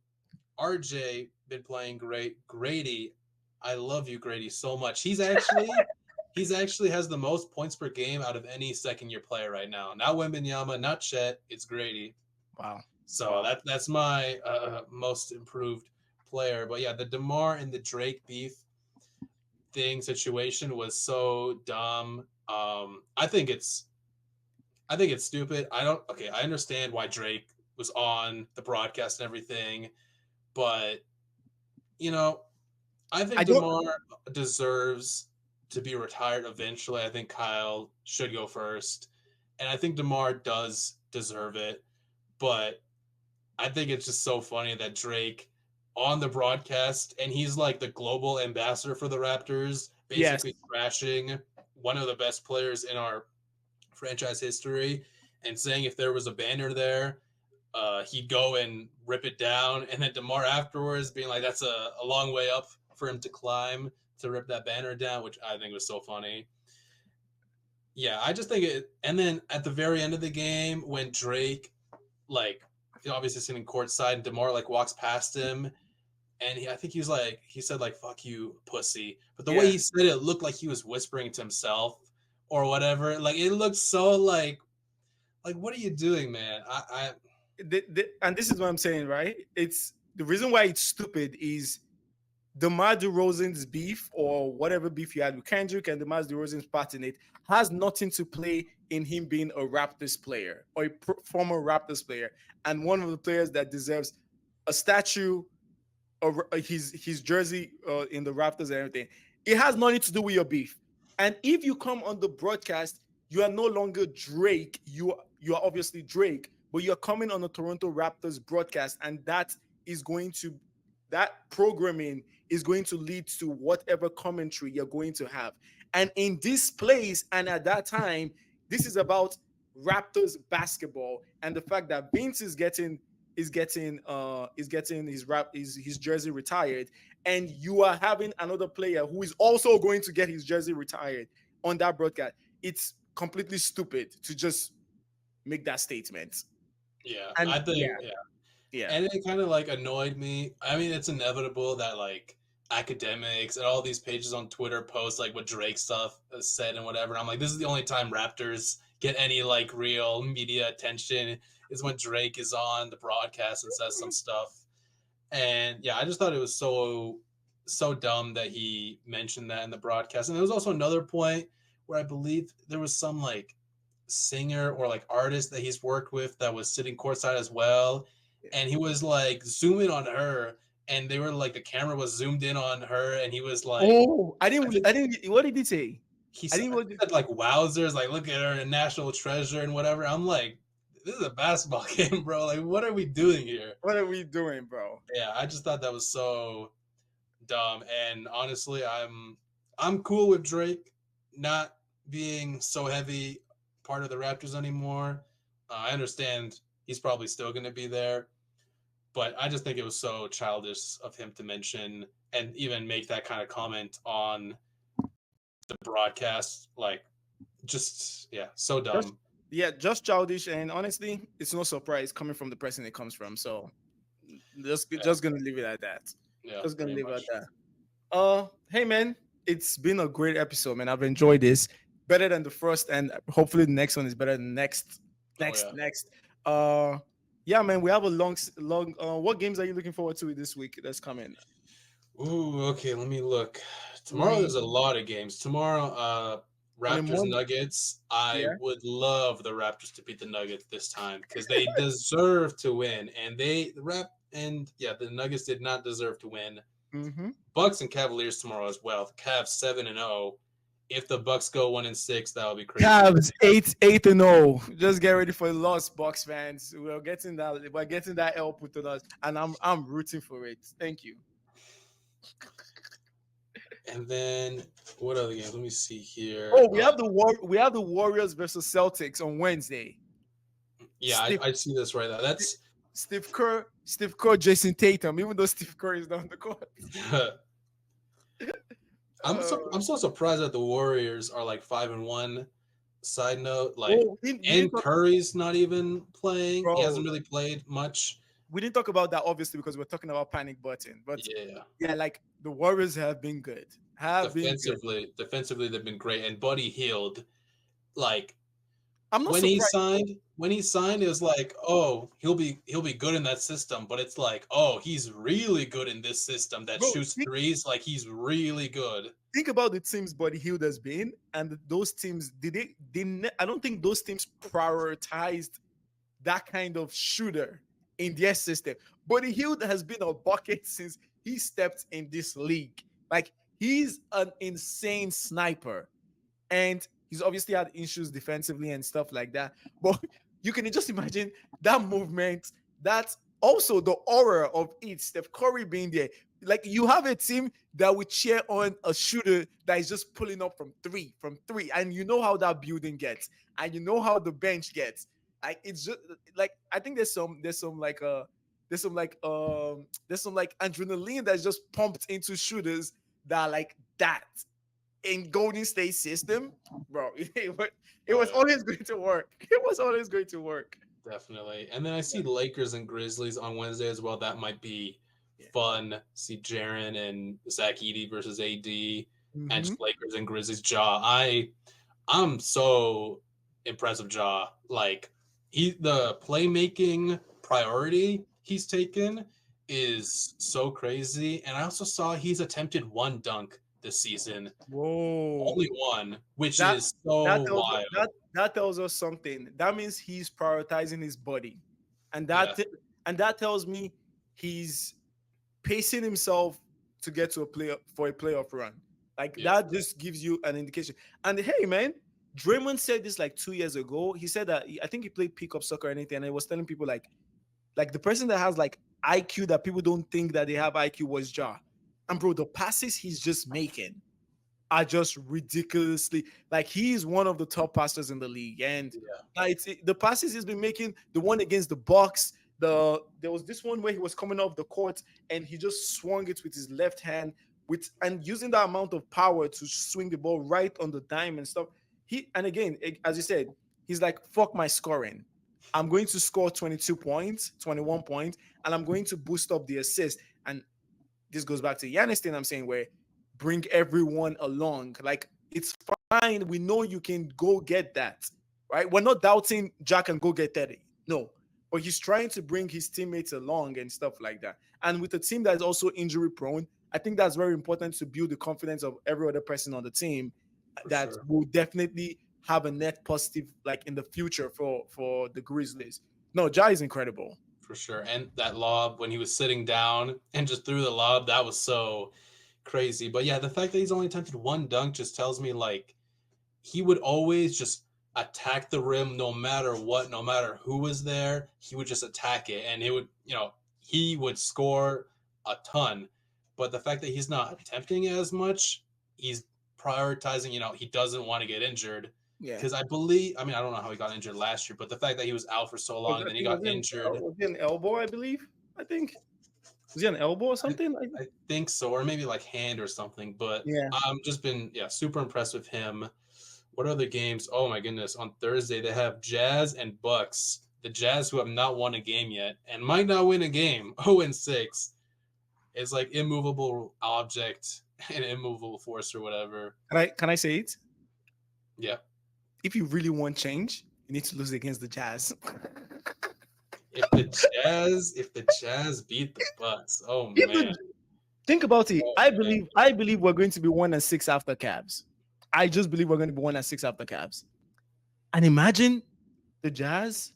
[SPEAKER 2] RJ been playing great. Grady, I love you, Grady, so much. He's actually has the most points per game out of any second year player right now. Not Wembenyama, not Chet. It's Grady.
[SPEAKER 1] Wow.
[SPEAKER 2] So
[SPEAKER 1] Wow.
[SPEAKER 2] that's my most improved player. But yeah, the Demar and the Drake beef thing situation was so dumb. I think it's stupid. I don't. Okay, I understand why Drake was on the broadcast and everything, but you know, I
[SPEAKER 1] I
[SPEAKER 2] think
[SPEAKER 1] don't
[SPEAKER 2] DeMar deserves to be retired eventually. I think Kyle should go first. And I think DeMar does deserve it. But I think it's just so funny that Drake on the broadcast, and he's like the global ambassador for the Raptors,
[SPEAKER 1] yes.
[SPEAKER 2] basically trashing one of the best players in our franchise history and saying if there was a banner there, he'd go and rip it down. And then DeMar afterwards being like, that's a long way up for him to climb to rip that banner down, which I think was so funny. Yeah, I just think it. And then at the very end of the game, when Drake, like, obviously sitting courtside and DeMar, like, walks past him, and I think he said, like, fuck you, pussy. But the way
[SPEAKER 1] Yeah.
[SPEAKER 2] he said it looked like he was whispering to himself or whatever. Like, it looked so, like, what are you doing, man?
[SPEAKER 1] And this is what I'm saying, right? It's the reason why it's stupid is DeMar DeRozan's beef or whatever beef you had with Kendrick and DeMar DeRozan's part in it has nothing to play in him being a Raptors player or a former Raptors player and one of the players that deserves a statue or his jersey in the Raptors and everything. It has nothing to do with your beef. And if you come on the broadcast, you are no longer Drake. You are obviously Drake, but you're coming on the Toronto Raptors broadcast, and that programming is going to lead to whatever commentary you're going to have. And in this place and at that time, this is about Raptors basketball and the fact that Vince is getting his jersey retired, and you are having another player who is also going to get his jersey retired on that broadcast. It's completely stupid to just make that statement.
[SPEAKER 2] Yeah,
[SPEAKER 1] And
[SPEAKER 2] I
[SPEAKER 1] yeah,
[SPEAKER 2] think, yeah.
[SPEAKER 1] yeah,
[SPEAKER 2] And it kind of like annoyed me. I mean, it's inevitable that like academics and all these pages on Twitter post like what Drake stuff is said and whatever. And I'm like, this is the only time Raptors get any like real media attention is when Drake is on the broadcast and says some stuff. And yeah, I just thought it was so dumb that he mentioned that in the broadcast. And there was also another point where I believe there was some like singer or like artist that he's worked with that was sitting courtside as well,
[SPEAKER 1] yeah,
[SPEAKER 2] and he was like zooming on her and they were like the camera was zoomed in on her, and he was like,
[SPEAKER 1] Oh,
[SPEAKER 2] I think
[SPEAKER 1] I didn't. What did he say?
[SPEAKER 2] he
[SPEAKER 1] I
[SPEAKER 2] said,
[SPEAKER 1] didn't. What,
[SPEAKER 2] like wowzers, like look at her, a national treasure and whatever. I'm like, this is a basketball game, bro. Like, what are we doing here?
[SPEAKER 1] what are we doing, bro?
[SPEAKER 2] Yeah, I just thought that was so dumb. And honestly, I'm cool with Drake not being so heavy part of the Raptors anymore. I understand he's probably still going to be there, but I just think it was so childish of him to mention and even make that kind of comment on the broadcast. Like, just yeah, so
[SPEAKER 1] Just
[SPEAKER 2] dumb.
[SPEAKER 1] yeah, just childish, and honestly, it's no surprise coming from the person it comes from. So
[SPEAKER 2] Yeah,
[SPEAKER 1] just gonna leave it at that.
[SPEAKER 2] yeah,
[SPEAKER 1] Just gonna
[SPEAKER 2] pretty
[SPEAKER 1] leave it at
[SPEAKER 2] much.
[SPEAKER 1] that. Hey man, it's been a great episode, man. I've enjoyed this better than the first, and hopefully the next one is better than
[SPEAKER 2] Oh yeah.
[SPEAKER 1] next. Uh, yeah, man, we have a long. What games are you looking forward to this week that's coming?
[SPEAKER 2] Ooh, okay, let me look. Tomorrow
[SPEAKER 1] We
[SPEAKER 2] there's a lot of games. Tomorrow,
[SPEAKER 1] on a
[SPEAKER 2] Raptors
[SPEAKER 1] Monday.
[SPEAKER 2] Nuggets. I
[SPEAKER 1] Yeah.
[SPEAKER 2] would love the Raptors to beat the Nuggets this time because they deserve to win. And the Nuggets did not deserve to win.
[SPEAKER 1] Mm-hmm.
[SPEAKER 2] Bucks and Cavaliers tomorrow as well. The Cavs 7-0. If the Bucks go 1-6, that would be crazy.
[SPEAKER 1] Cavs 8-0. Just get ready for the loss, Bucks fans. We're getting that. We're getting that L put on us, and I'm rooting for it. Thank you.
[SPEAKER 2] And then what other games? Let me see here.
[SPEAKER 1] Oh, we have the Warriors versus Celtics on Wednesday.
[SPEAKER 2] Yeah,
[SPEAKER 1] Steve
[SPEAKER 2] I see this right now. That's
[SPEAKER 1] Steve Kerr, Jason Tatum. Even though Steve Kerr is not on the court.
[SPEAKER 2] I'm so surprised that the Warriors are like 5-1. Side note, like,
[SPEAKER 1] We didn't
[SPEAKER 2] and
[SPEAKER 1] talk,
[SPEAKER 2] Curry's not even playing. He
[SPEAKER 1] bro.
[SPEAKER 2] hasn't really played much.
[SPEAKER 1] We didn't talk about that obviously because we're talking about panic button. But
[SPEAKER 2] Yeah,
[SPEAKER 1] yeah, like the Warriors have been good. Have been good.
[SPEAKER 2] defensively they've been great. And Buddy Hield, like
[SPEAKER 1] I'm not
[SPEAKER 2] when
[SPEAKER 1] surprised.
[SPEAKER 2] he signed, it was like, oh, he'll be good in that system. But it's like, oh, he's really good in this system that
[SPEAKER 1] Bro,
[SPEAKER 2] shoots threes. Like he's really good.
[SPEAKER 1] think about the teams Buddy Hield has been, and those teams did they didn't. I don't think those teams prioritized that kind of shooter in their system. Buddy Hield has been a bucket since he stepped in this league. Like he's an insane sniper, and he's obviously had issues defensively and stuff like that. But you can just imagine that movement. That's also the aura of it. Steph Curry being there. Like you have a team that would cheer on a shooter that is just pulling up from three, and you know how that building gets, and you know how the bench gets. Like it's just like I think there's some like adrenaline that's just pumped into shooters that are like that in Golden State system, bro. It
[SPEAKER 2] Oh
[SPEAKER 1] was
[SPEAKER 2] yeah.
[SPEAKER 1] always going to work. It was always going to work.
[SPEAKER 2] Definitely. And then I see Lakers and Grizzlies on Wednesday as well. That might be
[SPEAKER 1] Yeah.
[SPEAKER 2] fun. See Jaren and Zach Edey versus AD and
[SPEAKER 1] Mm-hmm.
[SPEAKER 2] just Lakers and Grizzlies. I'm so impressed with Ja. Like the playmaking priority he's taken is so crazy. And I also saw he's attempted one dunk this season.
[SPEAKER 1] Whoa.
[SPEAKER 2] Only one, which
[SPEAKER 1] That
[SPEAKER 2] is so wild.
[SPEAKER 1] that tells us something. That means he's prioritizing his body, and
[SPEAKER 2] Yeah.
[SPEAKER 1] that tells me he's pacing himself to get to a playoff run. Like
[SPEAKER 2] Yeah.
[SPEAKER 1] that just gives you an indication. And hey, man, Draymond said this like 2 years ago. He said that I think he played pickup soccer or anything, and he was telling people like the person that has like IQ that people don't think that they have IQ was Ja. And bro, the passes he's just making are just ridiculously like he's one of the top passers in the league. And
[SPEAKER 2] Yeah.
[SPEAKER 1] the passes he's been making, the one against the Bucks, there was this one where he was coming off the court and he just swung it with his left hand with and using that amount of power to swing the ball right on the dime and stuff. He and again, as you said, he's like, fuck my scoring. I'm going to score 22 points, 21 points, and I'm going to boost up the assist. And this goes back to Giannis thing I'm saying, where bring everyone along. Like it's fine. We know you can go get that, right? We're not doubting Jack can go get 30. No, but he's trying to bring his teammates along and stuff like that. And with a team that is also injury prone, I think that's very important to build the confidence of every other person on the team
[SPEAKER 2] For
[SPEAKER 1] that
[SPEAKER 2] sure.
[SPEAKER 1] will definitely have a net positive like in the future for the Grizzlies. No, Ja is incredible.
[SPEAKER 2] for sure. And that lob when he was sitting down and just threw the lob, that was so crazy. But yeah, the fact that he's only attempted one dunk just tells me like he would always just attack the rim no matter what, no matter who was there. He would just attack it, and it would, he would score a ton. But the fact that he's not attempting it as much, he's prioritizing. He doesn't want to get injured
[SPEAKER 1] Yeah.
[SPEAKER 2] because I believe. I mean, I don't know how he got injured last year, but the fact that he was out for so long
[SPEAKER 1] Was
[SPEAKER 2] and
[SPEAKER 1] I
[SPEAKER 2] then he
[SPEAKER 1] think
[SPEAKER 2] got injured.
[SPEAKER 1] was he an elbow? I believe. I think was he an elbow or
[SPEAKER 2] I,
[SPEAKER 1] something?
[SPEAKER 2] I think so, or maybe like hand or something. But
[SPEAKER 1] Yeah.
[SPEAKER 2] just been super impressed with him. What other games? Oh my goodness! On Thursday they have Jazz and Bucks. The Jazz, who have not won a game yet and might not win a game, 0-6, is like immovable object and immovable force or whatever.
[SPEAKER 1] Can I say it?
[SPEAKER 2] Yeah.
[SPEAKER 1] If you really want change, you need to lose against the Jazz.
[SPEAKER 2] If the Jazz beat the Bucks, oh
[SPEAKER 1] If
[SPEAKER 2] man,
[SPEAKER 1] the, think about it.
[SPEAKER 2] oh
[SPEAKER 1] I
[SPEAKER 2] man.
[SPEAKER 1] believe. I believe we're going to be 1-6 after Cavs. I just believe we're going to be 1-6 after Cavs. And imagine the Jazz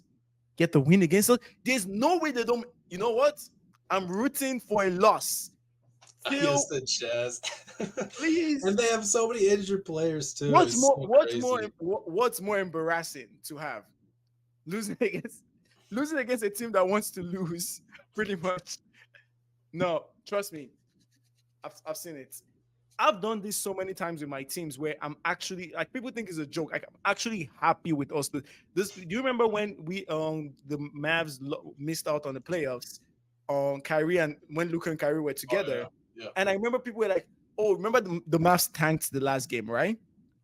[SPEAKER 1] get the win against us. There's no way they don't. You know what? I'm rooting for a loss.
[SPEAKER 2] Against
[SPEAKER 1] Still,
[SPEAKER 2] the Jazz,
[SPEAKER 1] please.
[SPEAKER 2] and they have so many injured players too.
[SPEAKER 1] What's
[SPEAKER 2] It's
[SPEAKER 1] more?
[SPEAKER 2] so
[SPEAKER 1] What's more?
[SPEAKER 2] crazy.
[SPEAKER 1] What's more embarrassing to have losing against a team that wants to lose? Pretty much. No, trust me. I've seen it. I've done this so many times with my teams where I'm actually like people think it's a joke. Like, I'm actually happy with us. This do you remember when we the Mavs missed out on the playoffs on Kyrie and when Luka and Kyrie were
[SPEAKER 2] Oh yeah,
[SPEAKER 1] together?
[SPEAKER 2] yeah.
[SPEAKER 1] And I remember people were like, "Oh, remember the Mavs tanked the last game, right?"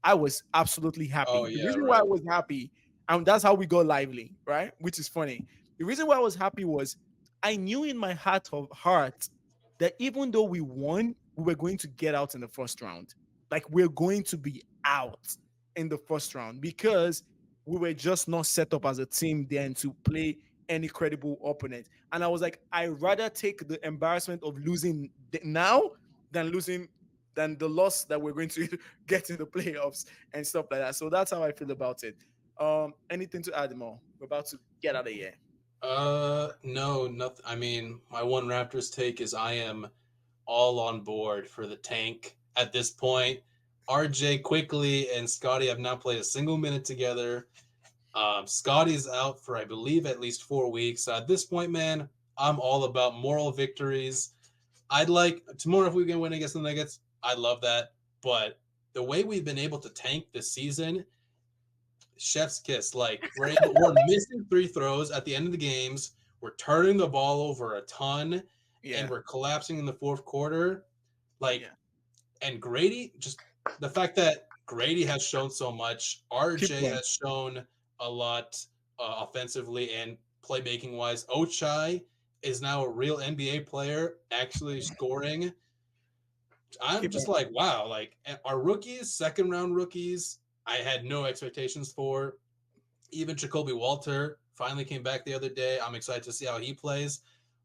[SPEAKER 1] I was absolutely
[SPEAKER 2] Oh
[SPEAKER 1] happy. The
[SPEAKER 2] yeah,
[SPEAKER 1] reason why I
[SPEAKER 2] right.
[SPEAKER 1] was happy, and that's how we got lively, right? Which is funny. The reason why I was happy was I knew in my heart that even though we won, we were going to get out in the first round. Like, we're going to be out in the first round because we were just not set up as a team then to play any credible opponent. And I was like, I rather take the embarrassment of losing now than the loss that we're going to get in the playoffs and stuff like that. So that's how I feel about it. Anything to add more? We're about to get out of here.
[SPEAKER 2] No, nothing. I mean, my one Raptors take is I am all on board for the tank at this point. RJ quickly and Scotty have not played a single minute together. Scotty's out for, I believe, at least 4 weeks. So at this point, man, I'm all about moral victories. I'd like tomorrow if we can win against the Nuggets. I love that. But the way we've been able to tank this season, chef's kiss. Like we're missing free throws at the end of the games. We're turning the ball over a ton, and
[SPEAKER 1] Yeah.
[SPEAKER 2] we're collapsing in the fourth quarter. Like,
[SPEAKER 1] Yeah.
[SPEAKER 2] and Grady, just the fact that Grady has shown so much,
[SPEAKER 1] Keep
[SPEAKER 2] RJ
[SPEAKER 1] going.
[SPEAKER 2] has shown a lot offensively and playmaking wise. Ochai is now a real NBA player, actually scoring. I'm
[SPEAKER 1] Keep
[SPEAKER 2] just
[SPEAKER 1] going.
[SPEAKER 2] like, wow, like our rookies, second round rookies, I had no expectations for. Even Jacoby Walter finally came back the other day. I'm excited to see how he plays.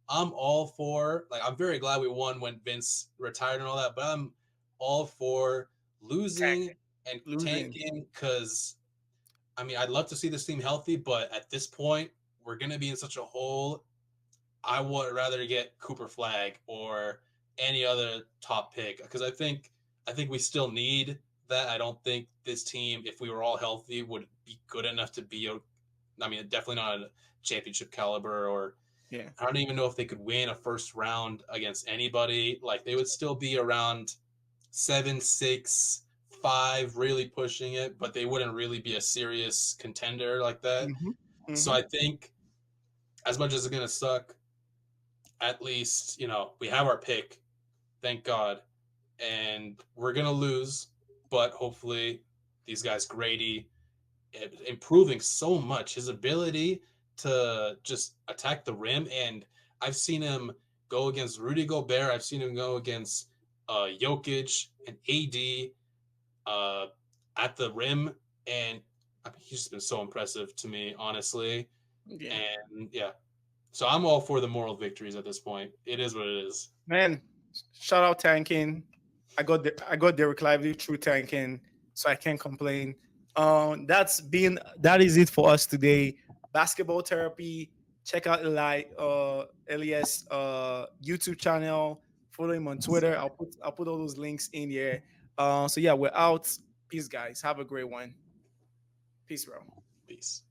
[SPEAKER 2] I'm all for, like, I'm very glad we won when Vince retired and all that, but I'm all for losing
[SPEAKER 1] Tanking.
[SPEAKER 2] and
[SPEAKER 1] Losing.
[SPEAKER 2] tanking because, I mean, I'd love to see this team healthy, but at this point, we're going to be in such a hole. I would rather get Cooper Flag or any other top pick because I think we still need that. I don't think this team, if we were all healthy, would be good enough to be a. I mean, definitely not a championship caliber, or
[SPEAKER 1] Yeah.
[SPEAKER 2] I don't even know if they could win a first round against anybody. Like they would still be around 7, 6, 5, really pushing it, but they wouldn't really be a serious contender like that.
[SPEAKER 1] Mm-hmm.
[SPEAKER 2] So
[SPEAKER 1] Mm-hmm.
[SPEAKER 2] I think as much as it's gonna suck, at least, we have our pick, thank God. And we're going to lose, but hopefully these guys, Grady, improving so much. His ability to just attack the rim. And I've seen him go against Rudy Gobert. I've seen him go against Jokic and AD uh, at the rim. And I mean, he's just been so impressive to me, honestly.
[SPEAKER 1] Yeah.
[SPEAKER 2] And yeah, so I'm all for the moral victories at this point. It is what it is.
[SPEAKER 1] Man, shout out tanking. I got Derek Lively through tanking, so I can't complain. That is it for us today. Basketball therapy. Check out Elias YouTube channel. Follow him on Twitter. I'll put all those links in here. So yeah, we're out. Peace, guys. Have a great one. Peace, bro.
[SPEAKER 2] Peace.